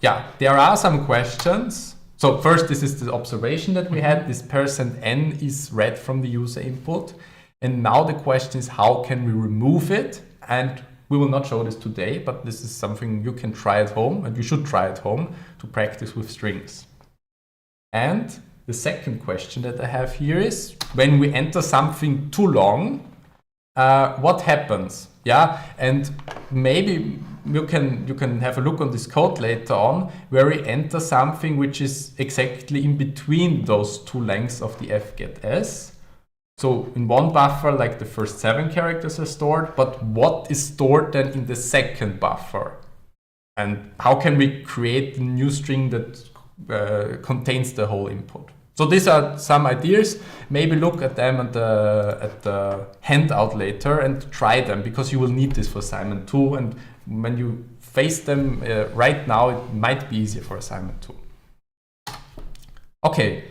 yeah, there are some questions. So first, this is the observation that we had. This %n is read from the user input. And now the question is, how can we remove it? and we will not show this today, but this is something you can try at home, and you should try at home to practice with strings. And the second question that I have here is, when we enter something too long, what happens? Yeah, and maybe you can have a look on this code later on, where we enter something which is exactly in between those two lengths of the fget_s. So in one buffer, like the first 7 characters are stored, but what is stored then in the second buffer? And how can we create a new string that contains the whole input? So these are some ideas. Maybe look at them at the handout later and try them, because you will need this for assignment 2. And when you face them right now, it might be easier for assignment 2. Okay,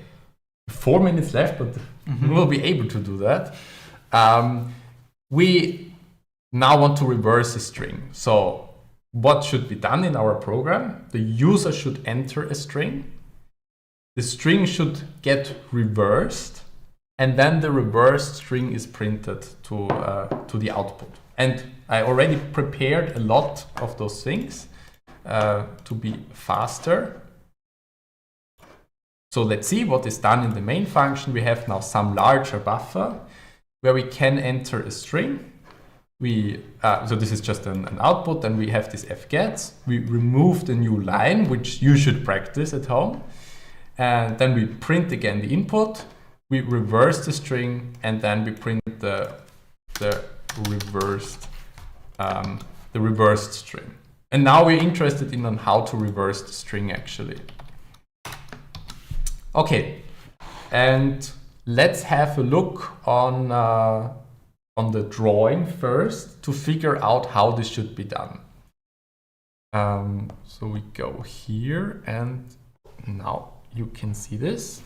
4 minutes left, but we will be able to do that. We now want to reverse a string. So what should be done in our program? The user should enter a string. The string should get reversed, and then the reversed string is printed to the output. And I already prepared a lot of those things to be faster. So let's see what is done in the main function. We have now some larger buffer where we can enter a string. So this is just an output, and we have this fgets. We remove the new line, which you should practice at home. And then we print again the input. We reverse the string, and then we print the reversed string. And now we're interested in on how to reverse the string actually. Okay, and let's have a look on the drawing first to figure out how this should be done. So we go here, and now you can see this.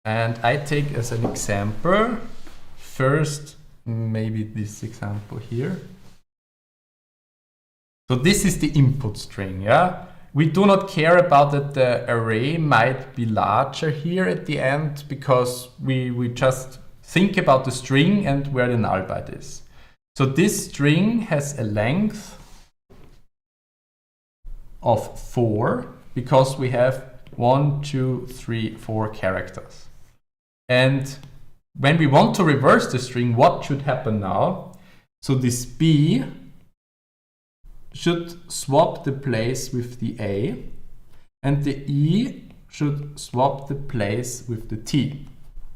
And I take as an example first maybe this example here. So this is the input string, yeah? We do not care about that the array might be larger here at the end, because we just think about the string and where the null byte is. So this string has a length of 4, because we have 1, 2, 3, 4 characters. And when we want to reverse the string, what should happen now? So this B should swap the place with the A, and the E should swap the place with the T,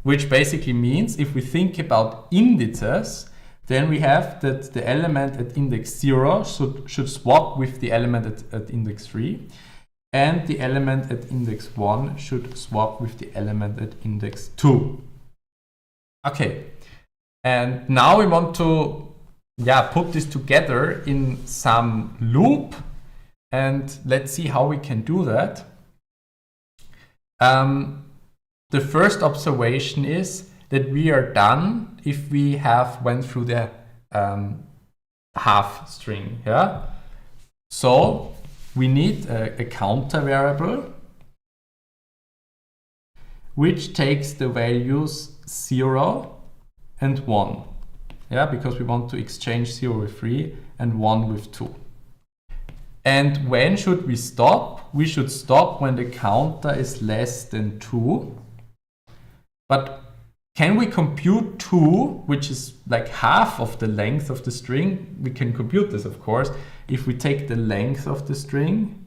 which basically means if we think about indices, then we have that the element at index 0 should swap with the element at index 3, and the element at index 1 should swap with the element at index 2. Okay, and now we want to put this together in some loop, and let's see how we can do that. The first observation is that we are done if we have went through the half string. Yeah. So we need a counter variable which takes the values 0 and 1. Yeah, because we want to exchange 0 with 3 and 1 with 2. And when should we stop? We should stop when the counter is less than 2. But can we compute 2, which is like half of the length of the string? We can compute this, of course, if we take the length of the string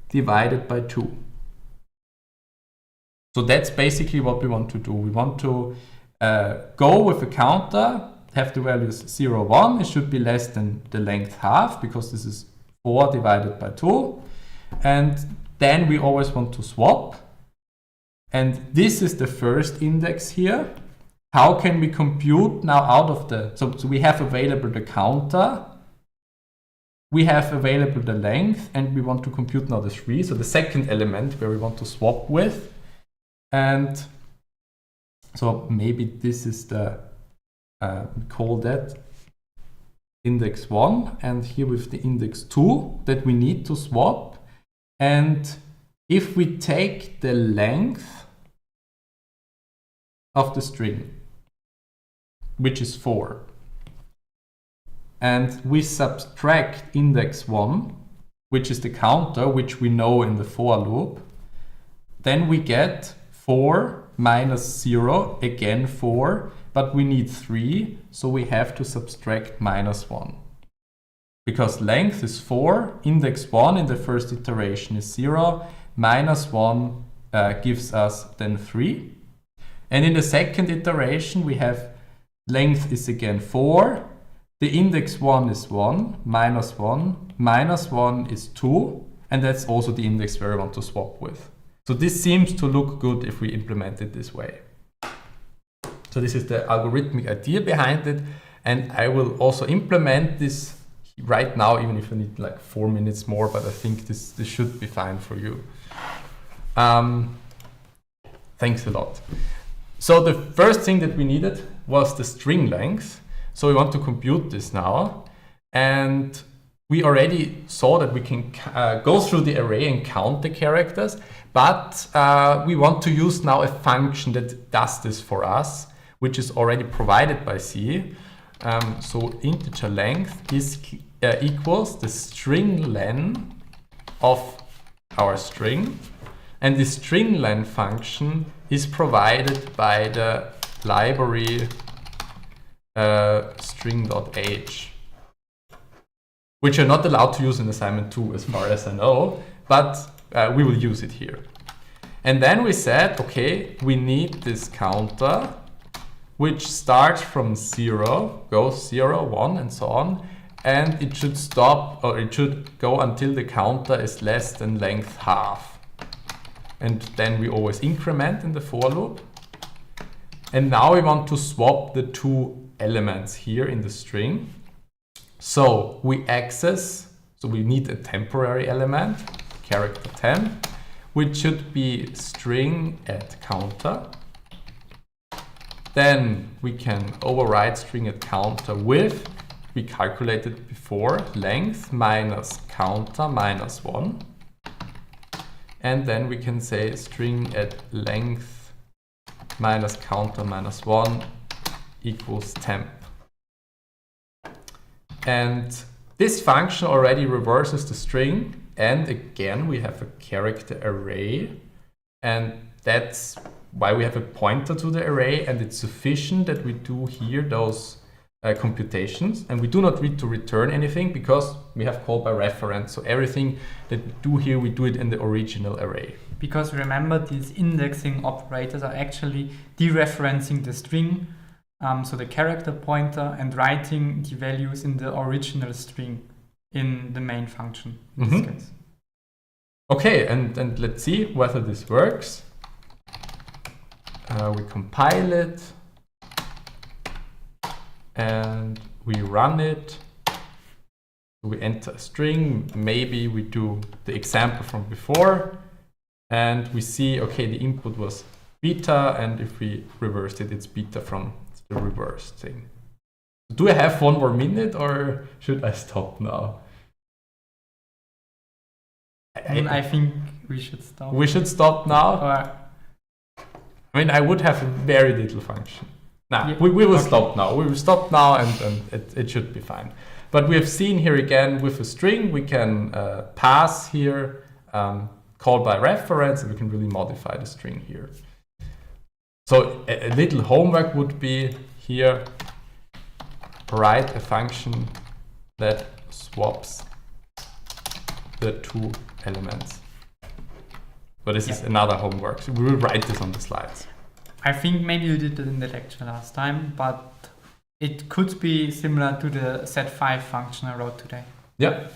divided by 2. So that's basically what we want to do. We want to go with a counter, have the values 0, 1. It should be less than the length half, because this is 4 divided by 2. And then we always want to swap. And this is the first index here. How can we compute now out of the... So we have available the counter. We have available the length, and we want to compute now the 3. So the second element where we want to swap with. And so maybe this is the, we call that index 1, and here with the index 2 that we need to swap. And if we take the length of the string, which is 4. And we subtract index 1, which is the counter, which we know in the for loop. Then we get 4 minus 0, again 4, but we need 3, so we have to subtract minus 1. Because length is 4, index 1 in the first iteration is 0, minus 1 gives us then 3. And in the second iteration we have length is again 4, the index 1 is 1, minus 1 is 2, and that's also the index where I want to swap with. So this seems to look good if we implement it this way. So this is the algorithmic idea behind it, and I will also implement this right now, even if I need like 4 minutes more, but I think this should be fine for you. Thanks a lot. So the first thing that we needed was the string length. So we want to compute this now, and we already saw that we can go through the array and count the characters, but we want to use now a function that does this for us, which is already provided by C. So integer length is equals the string len of our string, and the string len function is provided by the library string.h, which you're not allowed to use in assignment 2 as far as I know, but we will use it here. And then we said, okay, we need this counter, which starts from 0, goes 0, 1, and so on, and it should stop, or it should go until the counter is less than length half. And then we always increment in the for loop. And now we want to swap the two elements here in the string. So we access, so we need a temporary element, character temp, which should be string at counter. Then we can override string at counter with, we calculated before, length minus counter minus 1. And then we can say string at length minus counter minus 1 equals temp. And this function already reverses the string, and again we have a character array, and that's why we have a pointer to the array, and it's sufficient that we do here those computations, and we do not need to return anything because we have call by reference. So everything that we do here, we do it in the original array.
Because remember, these indexing operators are actually dereferencing the string, so the character pointer, and writing the values in the original string in the main function in this case.
Okay, and let's see whether this works. We compile it and we run it. We enter a string, maybe we do the example from before, and we see, okay, the input was beta, and if we reversed it, it's beta from the reverse thing. Do I have 1 more minute, or should I stop now?
I think we should stop.
We should stop now?
Or
I mean, I would have a very little function. Nah,
yeah,
we will
okay.
stop now. We will stop now, and it should be fine. But we have seen here again with a string, we can pass here, call by reference, and we can really modify the string here. So a little homework would be here, write a function that swaps the two elements. But this is another homework, so we will write this on the slides.
I think maybe you did it in the lecture last time, but it could be similar to the set5 function I wrote today.
Yeah.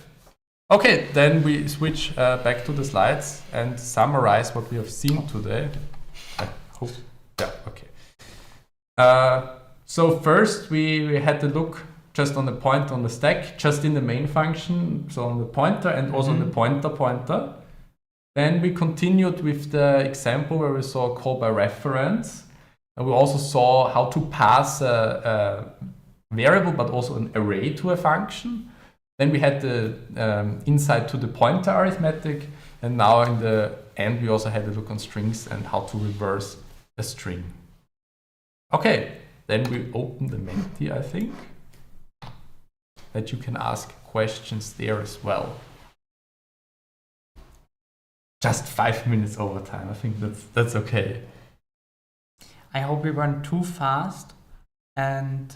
Okay, then we switch back to the slides and summarize what we have seen today. I hope. Yeah, okay. So first we had to look just on the pointer on the stack, just in the main function, so on the pointer and also on the pointer. Then we continued with the example where we saw a call by reference. And we also saw how to pass a variable, but also an array to a function. Then we had the insight to the pointer arithmetic. And now in the end, we also had a look on strings and how to reverse a string. Okay, Then we open the Menti, I think, that you can ask questions there as well. Just 5 minutes overtime. I think that's okay.
I hope we weren't too fast, and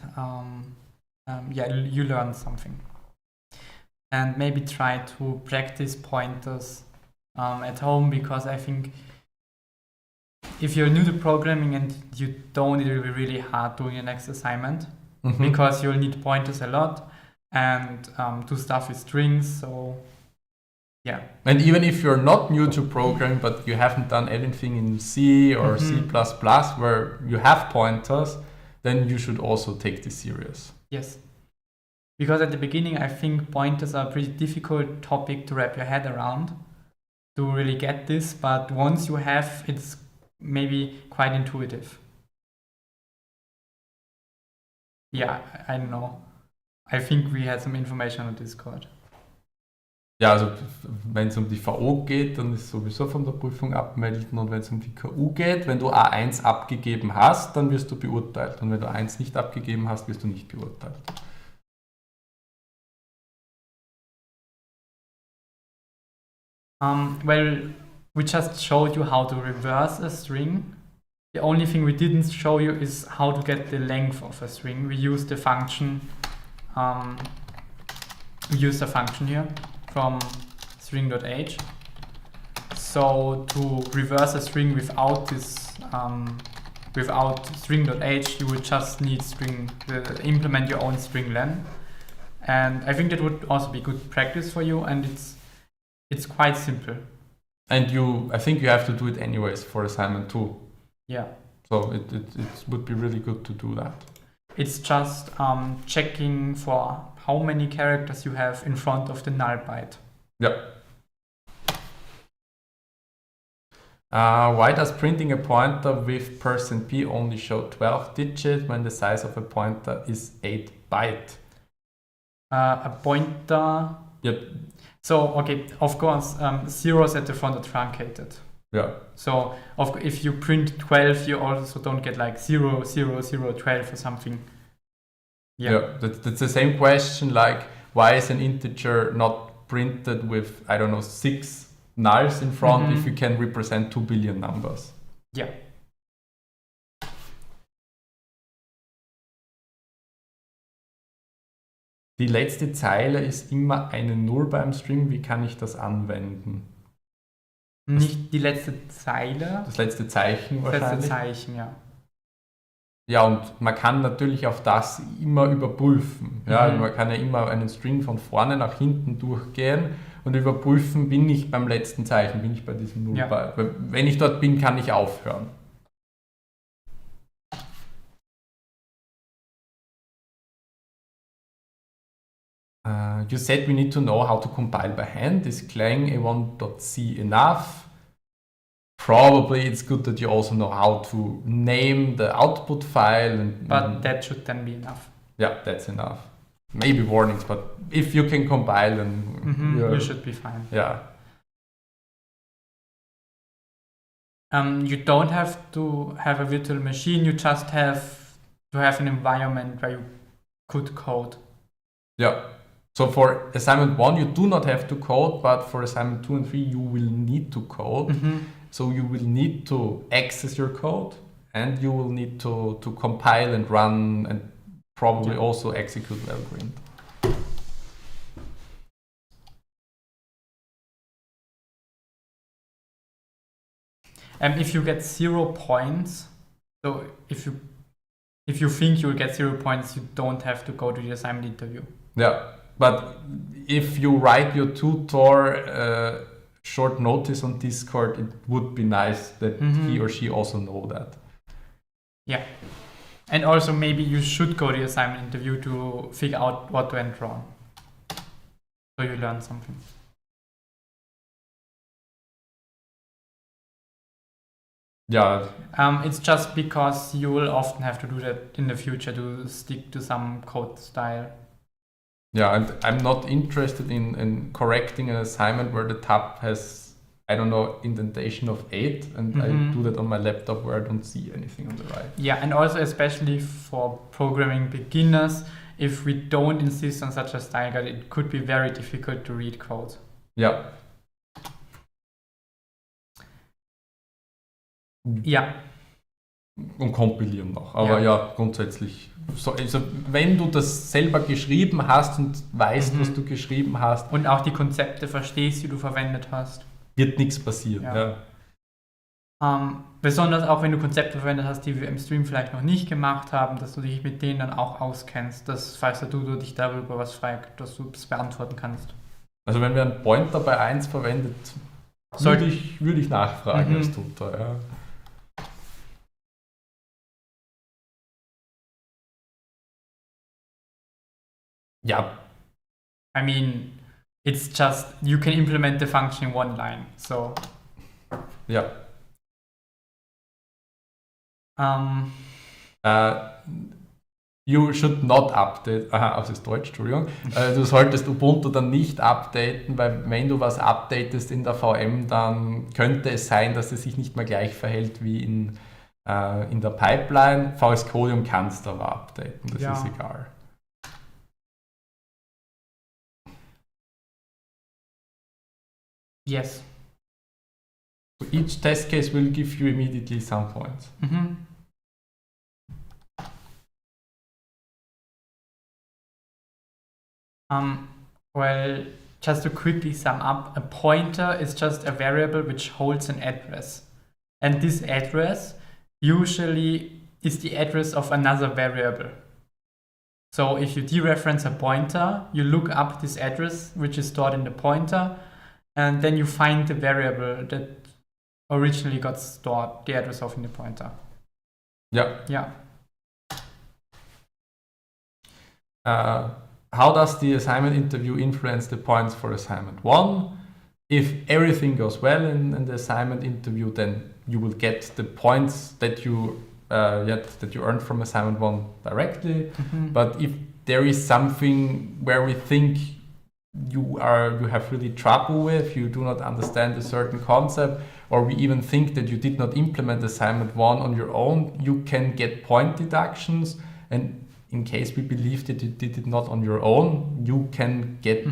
you learned something. And maybe try to practice pointers at home, because I think if you're new to programming and you don't, it will be really hard doing your next assignment, because you'll need pointers a lot and do stuff with strings. So yeah.
And even if you're not new to programming, but you haven't done anything in C or C++ where you have pointers, then you should also take this serious.
Yes. Because at the beginning, I think pointers are a pretty difficult topic to wrap your head around to really get this. But once you have, it's maybe quite intuitive. Yeah, I don't know. I think we had some information on Discord.
Ja, also wenn es um die VO geht, dann ist sowieso von der Prüfung abmelden, und wenn es um die KU geht, wenn du A1 abgegeben hast, dann wirst du beurteilt, und wenn du 1 nicht abgegeben hast, wirst du nicht beurteilt.
Well, we just showed you how to reverse a string. The only thing we didn't show you is how to get the length of a string. We used the function. We used a function here from string.h. So to reverse a string without this, without string.h, you would just need implement your own string len. And I think that would also be good practice for you, and it's quite simple.
And I think you have to do it anyways for assignment 2.
Yeah.
So it would be really good to do that.
It's just checking for how many characters you have in front of the null byte.
Yeah. Why does printing a pointer with %p only show 12 digits when the size of a pointer is 8 byte?
A pointer.
Yep.
So, okay, of course, zeros at the front are truncated.
Yeah.
So, if you print 12, you also don't get like 0, 0, 0, 12 or something.
Yeah, that's the same question, like, why is an integer not printed with, I don't know, 6 nulls in front if you can represent 2 billion numbers?
Yeah.
Die letzte Zeile ist immer eine Null beim String. Wie kann ich das anwenden?
Nicht die letzte Zeile.
Das letzte Zeichen wahrscheinlich.
Das letzte Zeichen, ja.
Ja, und man kann natürlich auf das immer überprüfen. Ja, man kann ja immer einen String von vorne nach hinten durchgehen und überprüfen, bin ich beim letzten Zeichen, bin ich bei diesem Null byte. Weil wenn ich dort bin, kann ich aufhören. You said we need to know how to compile by hand. Is clang a1.c enough? Probably it's good that you also know how to name the output file.
But that should then be enough.
Yeah, that's enough. Maybe warnings, but if you can compile, then
you should be fine.
Yeah.
You don't have to have a virtual machine. You just have to have an environment where you could code.
Yeah. So for assignment 1, you do not have to code, but for assignment 2 and 3, you will need to code. So you will need to access your code, and you will need to compile and run, and probably also execute the algorithm.
If you get 0 points, so if you think you'll get 0 points, you don't have to go to the assignment interview.
Yeah, but if you write your tutor short notice on Discord, it would be nice that he or she also know that.
Yeah. And also maybe you should go to the assignment interview to figure out what went wrong. So you learn something.
Yeah.
It's just because you will often have to do that in the future to stick to some code style. Yeah,
and I'm not interested in correcting an assignment where the tab has, I don't know, indentation of 8, and I do that on my laptop where I don't see anything on the right.
Yeah, and also especially for programming beginners, if we don't insist on such a style guide, it could be very difficult to read code.
Ja.
Ja.
Und kompilieren noch. Aber ja, grundsätzlich. So, also wenn du das selber geschrieben hast und weißt, was du geschrieben hast.
Und auch die Konzepte verstehst, die du verwendet hast.
Wird nichts passieren. Ja.
Besonders auch, wenn du Konzepte verwendet hast, die wir im Stream vielleicht noch nicht gemacht haben, dass du dich mit denen dann auch auskennst, dass, falls du dich darüber was fragst, dass du das beantworten kannst.
Also wenn wir einen Pointer bei 1 verwendet, würde ich nachfragen als Tutor. Ja. Ja.
I mean, it's just, you can implement the function in one line, so.
Ja. You should not update, das ist Deutsch, Entschuldigung. Du solltest Ubuntu dann nicht updaten, weil wenn du was updatest in der VM, dann könnte es sein, dass es sich nicht mehr gleich verhält wie in der Pipeline. VS Codium kannst du aber updaten, das ist egal.
Yes.
So each test case will give you immediately some points.
Well, just to quickly sum up, a pointer is just a variable which holds an address. And this address usually is the address of another variable. So if you dereference a pointer, you look up this address which is stored in the pointer, and then you find the variable that originally got stored, the address of in the pointer.
Yeah. How does the assignment interview influence the points for assignment 1? If everything goes well in the assignment interview, then you will get the points that you earned from assignment 1 directly. But if there is something where we think you have really trouble with, you do not understand a certain concept, or we even think that you did not implement assignment 1 on your own, you can get point deductions. And in case we believe that you did it not on your own, you can get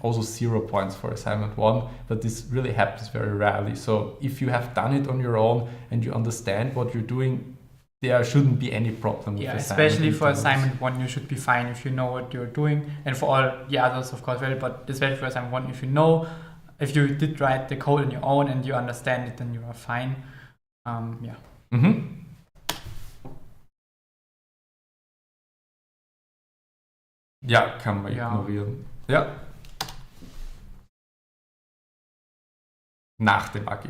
also 0 points for assignment 1, but this really happens very rarely. So if you have done it on your own and you understand what you're doing, there shouldn't be any problem with assignment.
Especially for assignment 1, you should be fine if you know what you're doing. And for all the others, of course, well, but especially for assignment 1, if you did write the code on your own and you understand it, then you are fine.
Ja, kann man ignorieren. Ja. Nach dem AG.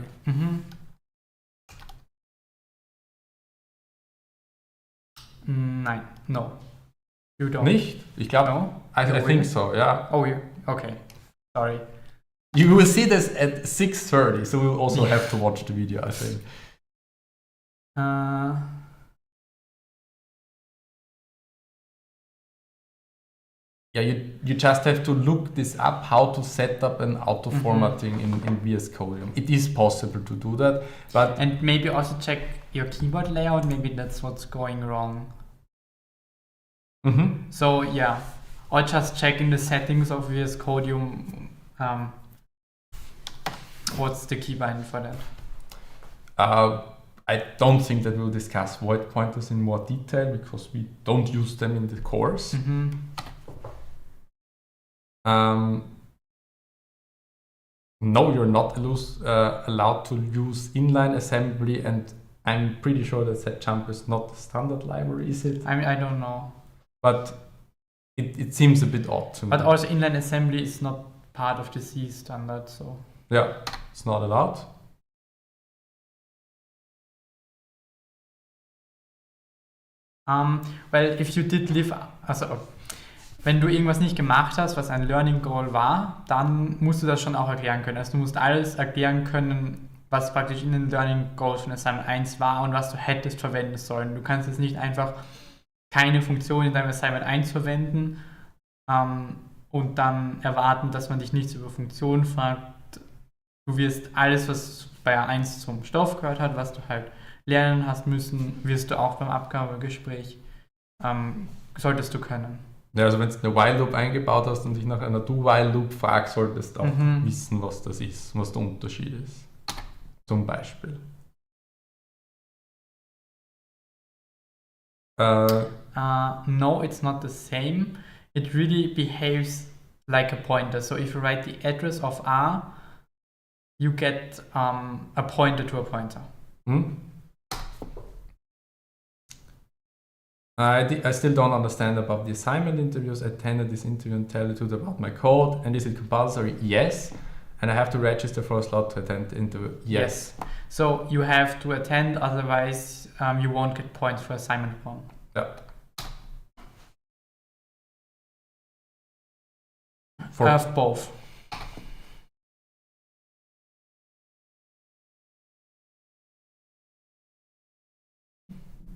Nein, no. You don't.
Nicht? Ich glaube,
no.
I think so, yeah.
Oh, yeah. Okay. Sorry.
You will see this at 6:30, so we'll also have to watch the video, I think. Yeah, you just have to look this up, how to set up an auto formatting in VS Codium. It is possible to do that, but
and maybe also check your keyboard layout. Maybe that's what's going wrong. So yeah, or just check in the settings of VS Codium. What's the keybind for that?
I don't think that we'll discuss void pointers in more detail because we don't use them in the course. No, you're not allowed to use inline assembly, and I'm pretty sure that setjump is not the standard library, is it?
I mean, I don't know.
But it seems a bit odd to me.
But also inline assembly is not part of the C standard, so...
Yeah, it's not allowed.
Well, if you did live... Also, wenn du irgendwas nicht gemacht hast, was ein Learning Goal war, dann musst du das schon auch erklären können. Also du musst alles erklären können, was praktisch in den Learning Goals von Assignment 1 war und was du hättest verwenden sollen. Du kannst jetzt nicht einfach keine Funktion in deinem Assignment 1 verwenden und dann erwarten, dass man dich nichts über Funktionen fragt. Du wirst alles, was bei A1 zum Stoff gehört hat, was du halt lernen hast müssen, wirst du auch beim Abgabegespräch, solltest du können.
Ja, also wenn du eine While-Loop eingebaut hast und dich nach einer Do-While-Loop fragst, solltest du auch wissen, was das ist, was der Unterschied ist. Zum Beispiel.
No, it's not the same. It really behaves like a pointer. So if you write the address of A, you get a pointer to a pointer.
I still don't understand about the assignment interviews. I attended this interview and tell the truth about my code. And is it compulsory? Yes. And I have to register for a slot to attend the interview? Yes.
So you have to attend, otherwise you won't get points for assignment 1.
Yeah.
Both.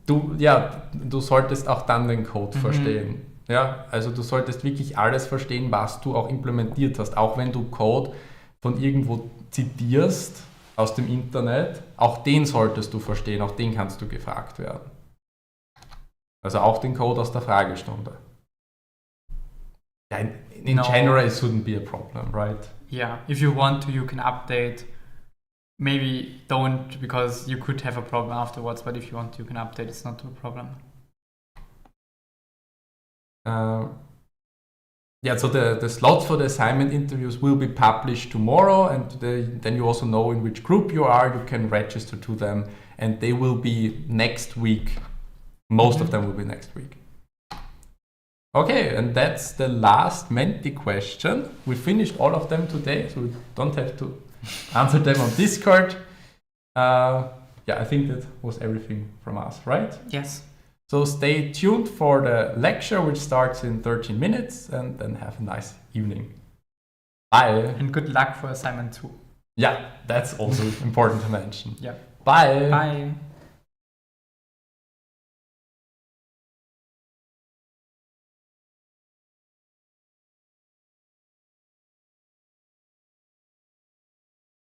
Du solltest auch dann den Code verstehen. Ja, also du solltest wirklich alles verstehen, was du auch implementiert hast. Auch wenn du Code von irgendwo zitierst aus dem Internet, auch den solltest du verstehen, auch den kannst du gefragt werden. Also auch den Code aus der Fragestunde. Yeah, in general, it shouldn't be a problem, right?
Yeah, if you want to, you can update. Maybe don't, because you could have a problem afterwards, but if you want to, you can update. It's not a problem.
So the slots for the assignment interviews will be published tomorrow, and then you also know in which group you are. You can register to them, and they will be next week. Most of them will be next week. Okay, and that's the last Menti question. We finished all of them today, so we don't have to answer them on Discord. I think that was everything from us, right?
Yes.
So stay tuned for the lecture, which starts in 13 minutes, and then have a nice evening. Bye.
And good luck for assignment 2.
Yeah, that's also important to mention.
Yeah.
Bye.
Bye.